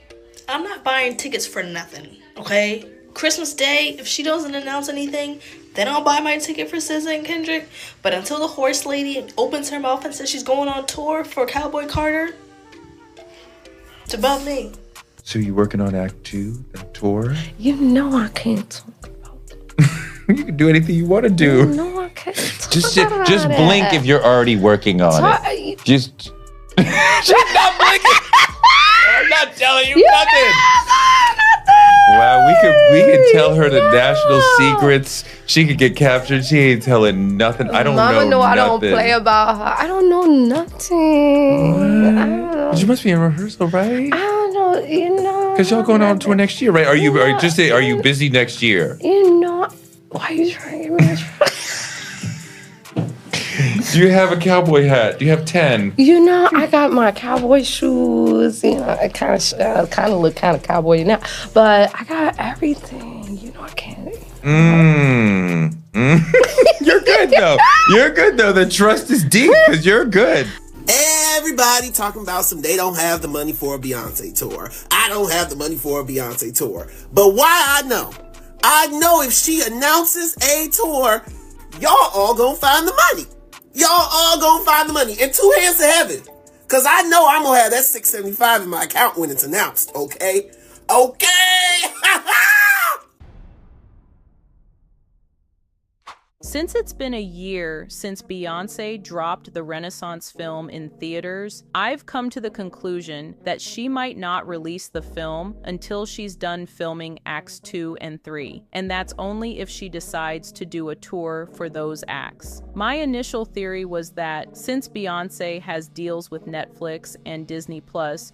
I'm not buying tickets for nothing, okay? Christmas Day, if she doesn't announce anything, then I'll buy my ticket for SZA and Kendrick. But until the horse lady opens her mouth and says she's going on tour for Cowboy Carter, it's about me. So you working on Act 2, that tour? You know I can't talk about it. You can do anything you want to do. You know I can't talk Just about blink it. if you're already working on it. Just she's not blinking. I'm not telling you nothing. Wow, we could tell her the national secrets. She could get captured. She ain't telling nothing. I don't Mama know I nothing. don't play about her. I don't know nothing. What? I don't know. You must be in rehearsal, right? I don't know. You know. Because y'all going on tour next year, right? Are you busy next year? You know. Why are you trying to get me in trouble? Do you have a cowboy hat? Do you have 10? You know, I got my cowboy shoes. You know, I kind of look kind of cowboy now, but I got everything. You know, I can't. You're good though. You're good though. The trust is deep because you're good. Everybody talking about they don't have the money for a Beyonce tour. I don't have the money for a Beyonce tour. But why I know if she announces a tour, y'all all gonna find the money. Y'all all gonna find the money. And 2 hands to heaven. Cause I know I'm gonna have that $675 in my account when it's announced, okay? Okay! Since it's been a year since Beyoncé dropped the Renaissance film in theaters, I've come to the conclusion that she might not release the film until she's done filming Acts 2 and 3, and that's only if she decides to do a tour for those acts. My initial theory was that since Beyoncé has deals with Netflix and Disney+,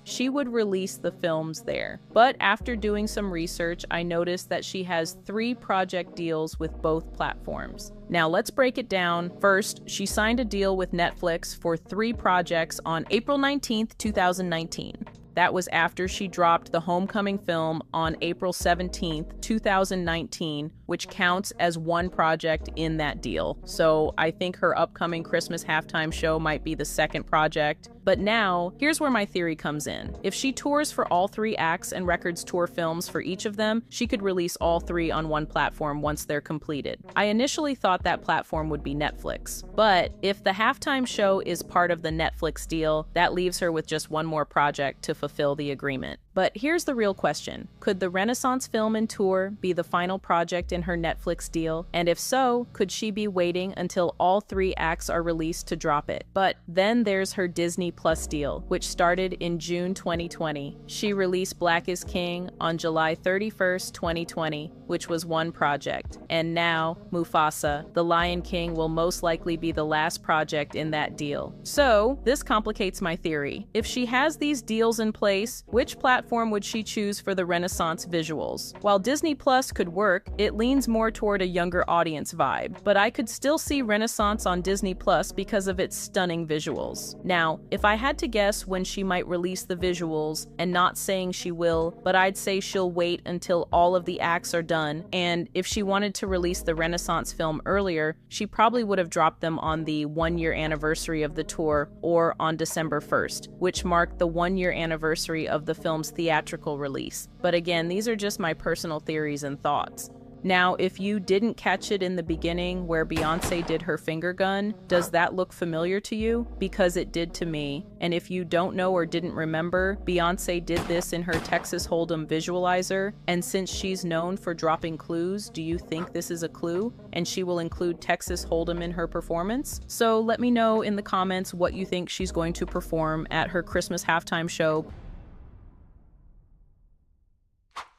she would release the films there. But after doing some research, I noticed that she has 3 project deals with both platforms. Now let's break it down. First, she signed a deal with Netflix for 3 projects on April 19th, 2019. That was after she dropped the Homecoming film on April 17th, 2019, which counts as one project in that deal. So I think her upcoming Christmas halftime show might be the second project. But now, here's where my theory comes in. If she tours for all 3 acts and records tour films for each of them, she could release all 3 on one platform once they're completed. I initially thought that platform would be Netflix. But if the halftime show is part of the Netflix deal, that leaves her with just one more project to fulfill the agreement. But here's the real question. Could the Renaissance film and tour be the final project in her Netflix deal? And if so, could she be waiting until all 3 acts are released to drop it? But then there's her Disney Plus deal, which started in June 2020. She released Black is King on July 31st, 2020, which was one project. And now, Mufasa, The Lion King, will most likely be the last project in that deal. So, this complicates my theory. If she has these deals in place, which platform would she choose for the Renaissance visuals? While Disney Plus could work, it leans more toward a younger audience vibe, but I could still see Renaissance on Disney Plus because of its stunning visuals. Now, if I had to guess when she might release the visuals, and not saying she will, but I'd say she'll wait until all of the acts are done, and if she wanted to release the Renaissance film earlier, she probably would have dropped them on the 1-year anniversary of the tour or on December 1st, which marked the 1-year anniversary of the film's theatrical release. But again, these are just my personal theories and thoughts. Now, if you didn't catch it in the beginning where Beyonce did her finger gun, does that look familiar to you? Because it did to me. And if you don't know or didn't remember, Beyonce did this in her Texas Hold'em visualizer. And since she's known for dropping clues, do you think this is a clue? And she will include Texas Hold'em in her performance? So let me know in the comments what you think she's going to perform at her Christmas halftime show.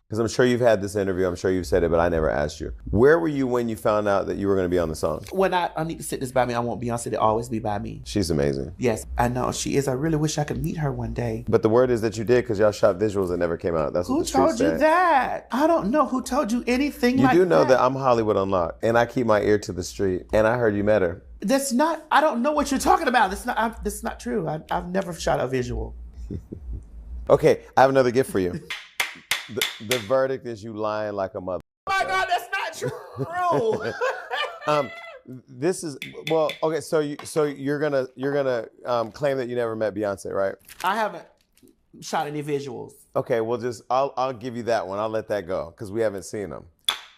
Because I'm sure you've had this interview, I'm sure you've said it, but I never asked you. Where were you when you found out that you were going to be on the song? When I need to sit this by me, I want Beyonce to always be by me. She's amazing. Yes, I know she is. I really wish I could meet her one day. But the word is that you did because y'all shot visuals that never came out. That's what the streets Who told you that? I don't know who told you anything like that. You do know that I'm Hollywood Unlocked, and I keep my ear to the street, and I heard you met her. That's not, I don't know what you're talking about. That's not true. I've never shot a visual. Okay, I have another gift for you. The verdict is you lying like a mother. Oh my God, that's not true. This is, well, okay, so you're gonna claim that you never met Beyonce, right? I haven't shot any visuals. Okay, well I'll give you that one. I'll let that go because we haven't seen them.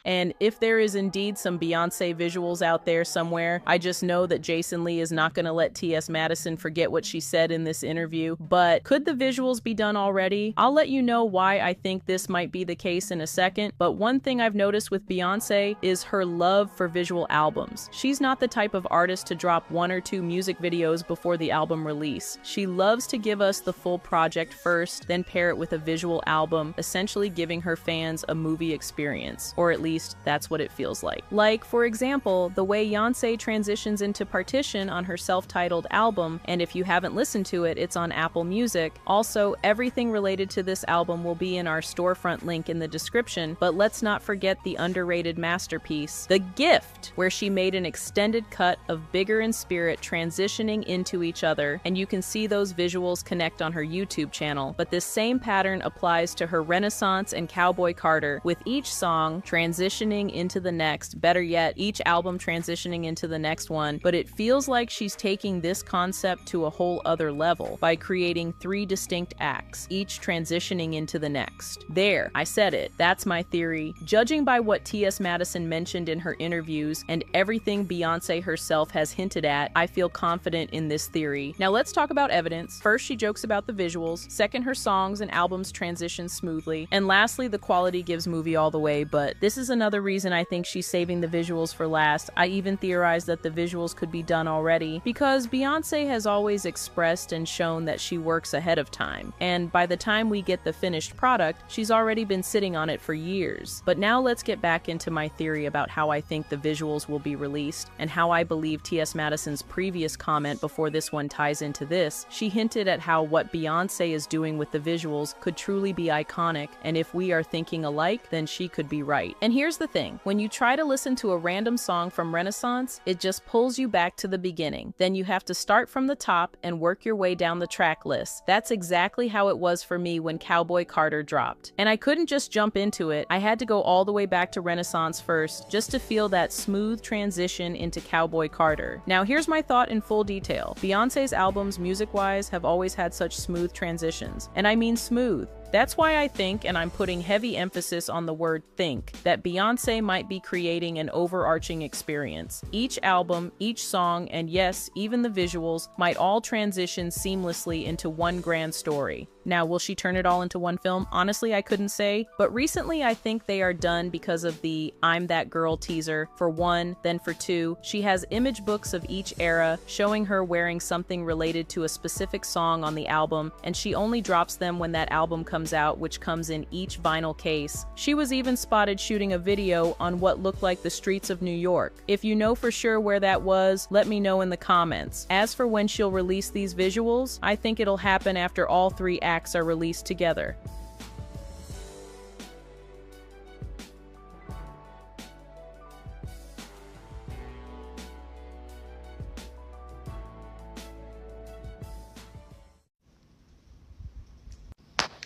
And if there is indeed some Beyonce visuals out there somewhere, I just know that Jason Lee is not going to let T.S. Madison forget what she said in this interview. But could the visuals be done already? I'll let you know why I think this might be the case in a second. But one thing I've noticed with Beyonce is her love for visual albums. She's not the type of artist to drop 1 or 2 music videos before the album release. She loves to give us the full project first, then pair it with a visual album, essentially giving her fans a movie experience, or at least that's what it feels like. Like, for example, the way Beyonce transitions into Partition on her self-titled album, and if you haven't listened to it, it's on Apple Music. Also, everything related to this album will be in our storefront link in the description, but let's not forget the underrated masterpiece, The Gift, where she made an extended cut of Bigger in Spirit transitioning into each other, and you can see those visuals connect on her YouTube channel. But this same pattern applies to her Renaissance and Cowboy Carter, with each song transitioning into the next, better yet, each album transitioning into the next one, but it feels like she's taking this concept to a whole other level by creating 3 distinct acts, each transitioning into the next. There, I said it. That's my theory. Judging by what T.S. Madison mentioned in her interviews and everything Beyonce herself has hinted at, I feel confident in this theory. Now let's talk about evidence. First, she jokes about the visuals. Second, her songs and albums transition smoothly. And lastly, the quality gives movie all the way, but this is another reason I think she's saving the visuals for last. I even theorized that the visuals could be done already because Beyonce has always expressed and shown that she works ahead of time. And by the time we get the finished product, she's already been sitting on it for years. But now let's get back into my theory about how I think the visuals will be released and how I believe T.S. Madison's previous comment before this one ties into this. She hinted at how what Beyonce is doing with the visuals could truly be iconic, and if we are thinking alike, then she could be right. And here's the thing, when you try to listen to a random song from Renaissance, it just pulls you back to the beginning. Then you have to start from the top and work your way down the track list. That's exactly how it was for me when Cowboy Carter dropped. And I couldn't just jump into it, I had to go all the way back to Renaissance first, just to feel that smooth transition into Cowboy Carter. Now here's my thought in full detail. Beyonce's albums, music-wise, have always had such smooth transitions. And I mean smooth. That's why I think, and I'm putting heavy emphasis on the word think, that Beyoncé might be creating an overarching experience. Each album, each song, and yes, even the visuals might all transition seamlessly into one grand story. Now, will she turn it all into one film? Honestly, I couldn't say, but recently I think they are done because of the I'm That Girl teaser, for one, then for two, she has image books of each era showing her wearing something related to a specific song on the album, and she only drops them when that album comes out, which comes in each vinyl case. She was even spotted shooting a video on what looked like the streets of New York. If you know for sure where that was, let me know in the comments. As for when she'll release these visuals, I think it'll happen after all three acts are released together.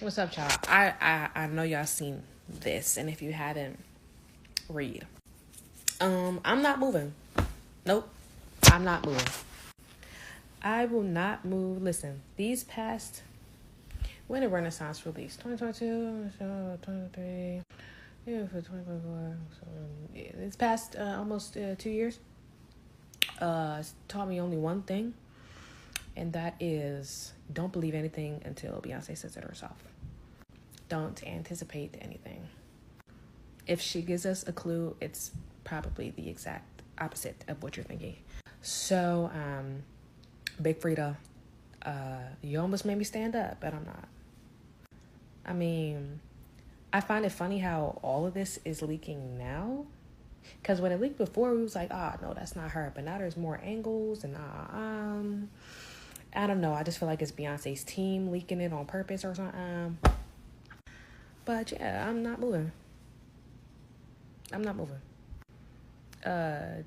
What's up, y'all? I know y'all seen this, and if you hadn't, read. I'm not moving. Nope. I'm not moving. I will not move. Listen, these past, when did Renaissance release? 2022, 2023, yeah, for 2024. So, yeah, it's past almost 2 years. It's taught me only one thing, and that is don't believe anything until Beyonce says it herself. Don't anticipate anything. If she gives us a clue, it's probably the exact opposite of what you're thinking. So, Big Frida, you almost made me stand up, but I'm not. I mean, I find it funny how all of this is leaking now. Because when it leaked before, we was like, no, that's not her. But now there's more angles and I don't know. I just feel like it's Beyonce's team leaking it on purpose or something. But yeah, I'm not moving. I'm not moving.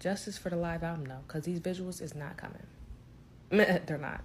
Justice for the live album, though, because these visuals is not coming. They're not.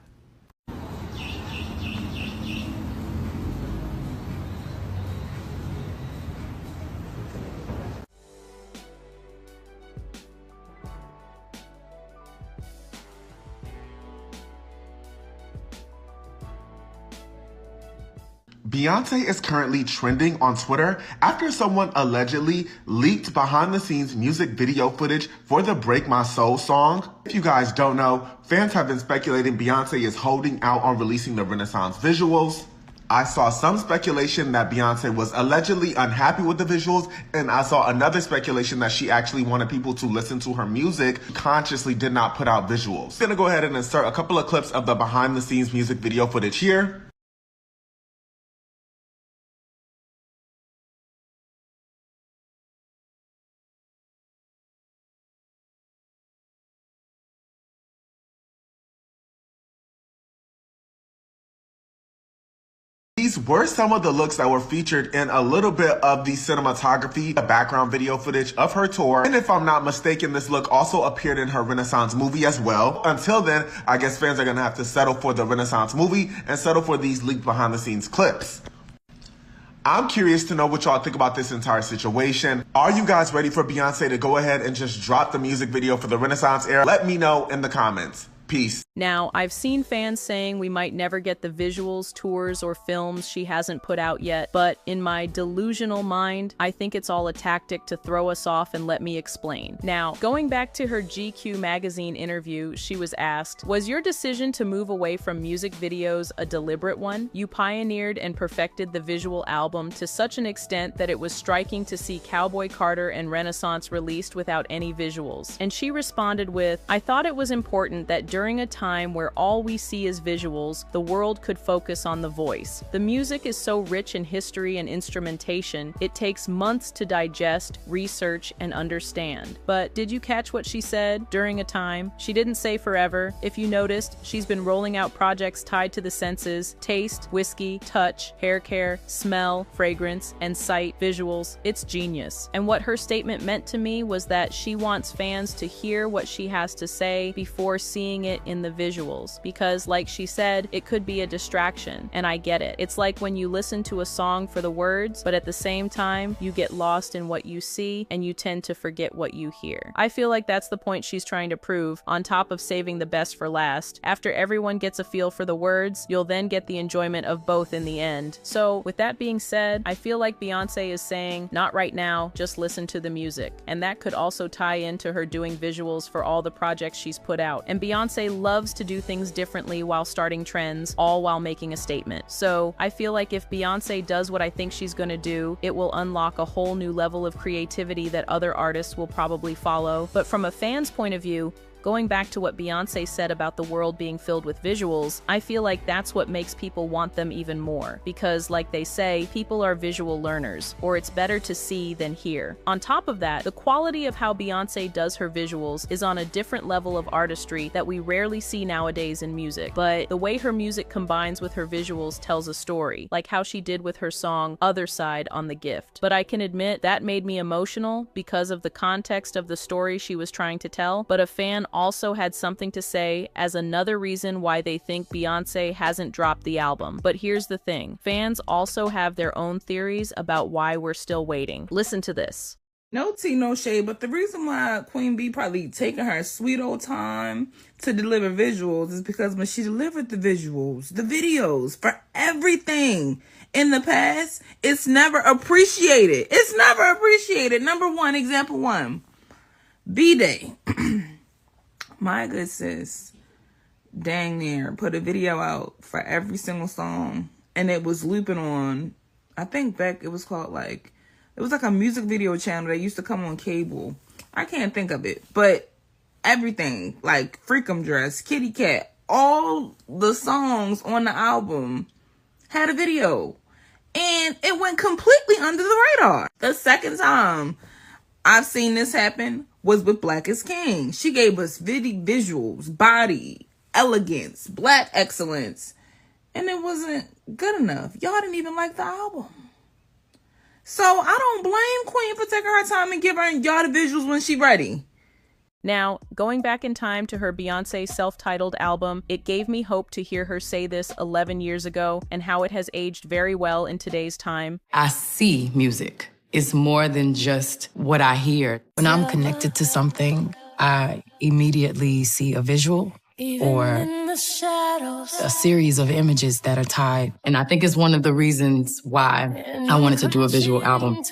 Beyonce is currently trending on Twitter after someone allegedly leaked behind-the-scenes music video footage for the Break My Soul song. If you guys don't know, fans have been speculating Beyonce is holding out on releasing the Renaissance visuals. I saw some speculation that Beyonce was allegedly unhappy with the visuals, and I saw another speculation that she actually wanted people to listen to her music, consciously did not put out visuals. I'm gonna go ahead and insert a couple of clips of the behind-the-scenes music video footage here. These were some of the looks that were featured in a little bit of the cinematography, the background video footage of her tour. And if I'm not mistaken, this look also appeared in her Renaissance movie as well. Until then, I guess fans are gonna have to settle for the Renaissance movie and settle for these leaked behind the scenes clips. I'm curious to know what y'all think about this entire situation. Are you guys ready for Beyonce to go ahead and just drop the music video for the Renaissance era? Let me know in the comments. Peace. Now, I've seen fans saying we might never get the visuals, tours, or films she hasn't put out yet, but in my delusional mind, I think it's all a tactic to throw us off, and let me explain. Now, going back to her GQ magazine interview, she was asked, was your decision to move away from music videos a deliberate one? You pioneered and perfected the visual album to such an extent that it was striking to see Cowboy Carter and Renaissance released without any visuals. And she responded with, I thought it was important that during during a time where all we see is visuals, the world could focus on the voice. The music is so rich in history and instrumentation, it takes months to digest, research, and understand. But did you catch what she said? During a time? She didn't say forever. If you noticed, she's been rolling out projects tied to the senses: taste, whiskey, touch, hair care, smell, fragrance, and sight, visuals. It's genius. And what her statement meant to me was that she wants fans to hear what she has to say before seeing it in the visuals. Because, like she said, it could be a distraction, and I get it. It's like when you listen to a song for the words, but at the same time, you get lost in what you see, and you tend to forget what you hear. I feel like that's the point she's trying to prove, on top of saving the best for last. After everyone gets a feel for the words, you'll then get the enjoyment of both in the end. So, with that being said, I feel like Beyonce is saying, not right now, just listen to the music. And that could also tie into her doing visuals for all the projects she's put out. And Beyonce loves to do things differently while starting trends, all while making a statement. So, I feel like if Beyonce does what I think she's gonna do, it will unlock a whole new level of creativity that other artists will probably follow. But from a fan's point of view, going back to what Beyonce said about the world being filled with visuals, I feel like that's what makes people want them even more. Because, like they say, people are visual learners, or it's better to see than hear. On top of that, the quality of how Beyonce does her visuals is on a different level of artistry that we rarely see nowadays in music. But the way her music combines with her visuals tells a story, like how she did with her song Other Side on The Gift. But I can admit that made me emotional because of the context of the story she was trying to tell, but a fan also had something to say as another reason why they think Beyonce hasn't dropped the album. But here's the thing, fans also have their own theories about why we're still waiting. Listen to this. No tea, no shade, but the reason why Queen Bee probably taking her sweet old time to deliver visuals is because when she delivered the visuals, the videos for everything in the past, it's never appreciated. It's never appreciated. Number one, example one, B-Day. My good sis, dang near, put a video out for every single song. And it was looping on, I think back it was called like, it was like a music video channel that used to come on cable. I can't think of it. But everything, like Freakum Dress, Kitty Cat, all the songs on the album had a video. And it went completely under the radar. The second time I've seen this happen was with Black is King. She gave us visuals, body, elegance, black excellence, and it wasn't good enough. Y'all didn't even like the album. So I don't blame Queen for taking her time and giving y'all the visuals when she ready. Now, going back in time to her Beyonce self-titled album, it gave me hope to hear her say this 11 years ago and how it has aged very well in today's time. I see music. It's more than just what I hear. When I'm connected to something, I immediately see a visual or a series of images that are tied. And I think it's one of the reasons why I wanted to do a visual album.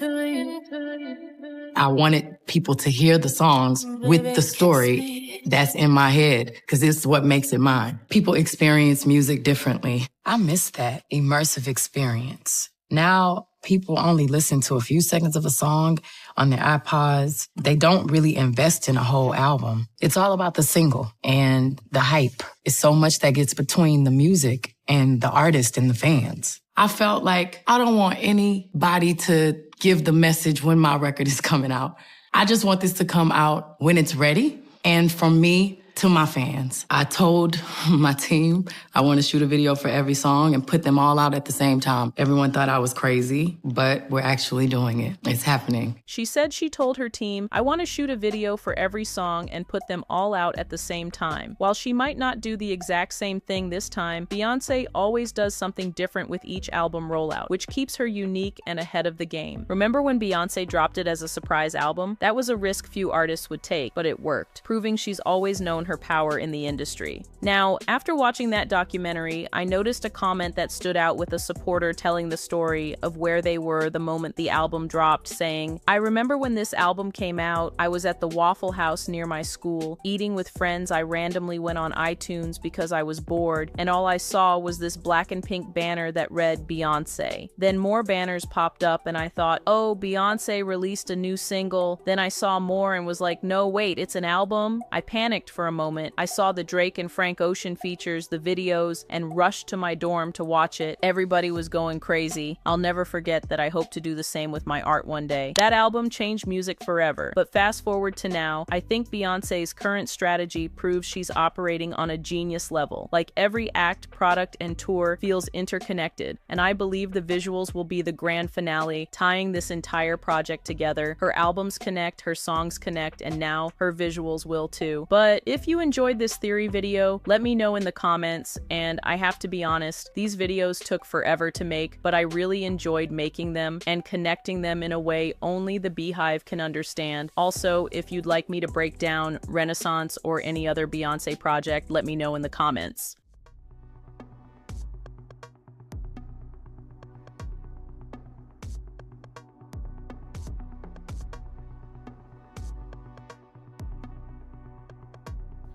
I wanted people to hear the songs with the story that's in my head, because it's what makes it mine. People experience music differently. I miss that immersive experience. Now, people only listen to a few seconds of a song on their iPods. They don't really invest in a whole album. It's all about the single and the hype. It's so much that gets between the music and the artist and the fans. I felt like I don't want anybody to give the message when my record is coming out. I just want this to come out when it's ready. And from me to my fans, I told my team I want to shoot a video for every song and put them all out at the same time. Everyone thought I was crazy, but we're actually doing it. It's happening. She said she told her team, I want to shoot a video for every song and put them all out at the same time. While she might not do the exact same thing this time, Beyonce always does something different with each album rollout, which keeps her unique and ahead of the game. Remember when Beyonce dropped it as a surprise album? That was a risk few artists would take, but it worked, proving she's always known her power in the industry. Now, after watching that documentary, I noticed a comment that stood out with a supporter telling the story of where they were the moment the album dropped, saying, I remember when this album came out, I was at the Waffle House near my school, eating with friends. I randomly went on iTunes because I was bored, and all I saw was this black and pink banner that read Beyonce. Then more banners popped up and I thought, oh, Beyonce released a new single. Then I saw more and was like, no, wait, it's an album? I panicked for a moment. I saw the Drake and Frank Ocean features, the videos, and rushed to my dorm to watch it. Everybody was going crazy. I'll never forget that. I hope to do the same with my art one day. That album changed music forever. But fast forward to now, I think Beyonce's current strategy proves she's operating on a genius level. Like every act, product, and tour feels interconnected, and I believe the visuals will be the grand finale, tying this entire project together. Her albums connect, her songs connect, and now her visuals will too. But if you enjoyed this theory video, let me know in the comments, and I have to be honest, these videos took forever to make, but I really enjoyed making them and connecting them in a way only the Beehive can understand. Also, if you'd like me to break down Renaissance or any other Beyonce project, let me know in the comments.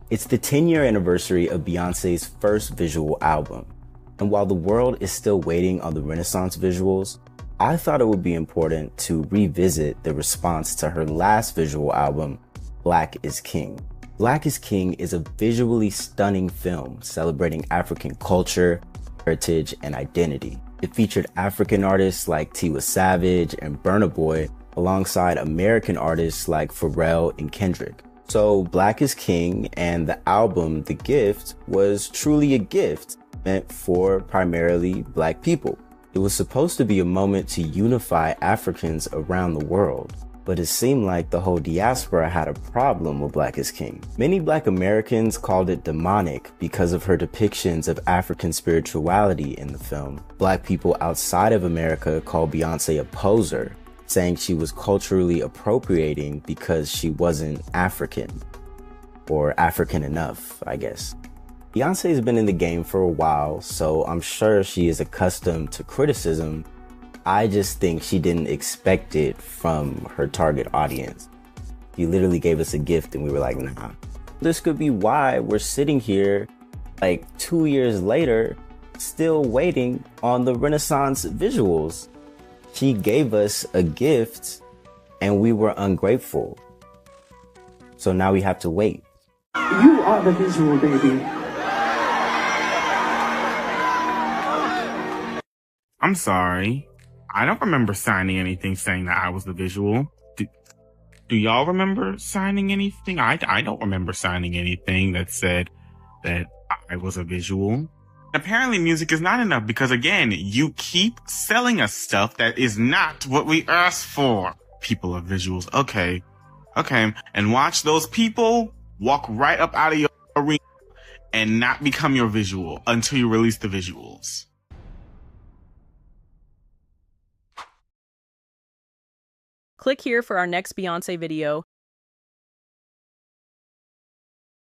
It's the 10-year anniversary of Beyonce's first visual album, and while the world is still waiting on the Renaissance visuals, I thought it would be important to revisit the response to her last visual album, Black is King. Black is King is a visually stunning film celebrating African culture, heritage, and identity. It featured African artists like Tiwa Savage and Burna Boy alongside American artists like Pharrell and Kendrick. So Black is King and the album The Gift was truly a gift meant for primarily Black people. It was supposed to be a moment to unify Africans around the world, but it seemed like the whole diaspora had a problem with Black is King. Many Black Americans called it demonic because of her depictions of African spirituality in the film. Black people outside of America called Beyonce a poser, saying she was culturally appropriating because she wasn't African, or African enough, I guess. Beyonce has been in the game for a while, so I'm sure she is accustomed to criticism. I just think she didn't expect it from her target audience. She literally gave us a gift and we were like, nah. This could be why we're sitting here like 2 years later, still waiting on the Renaissance visuals. She gave us a gift and we were ungrateful. So now we have to wait. You are the visual, baby. I'm sorry. I don't remember signing anything saying that I was the visual. Do y'all remember signing anything? I don't remember signing anything that said that I was a visual. Apparently music is not enough because, again, you keep selling us stuff that is not what we asked for. People are visuals. Okay. And watch those people walk right up out of your arena and not become your visual until you release the visuals. Click here for our next Beyonce video.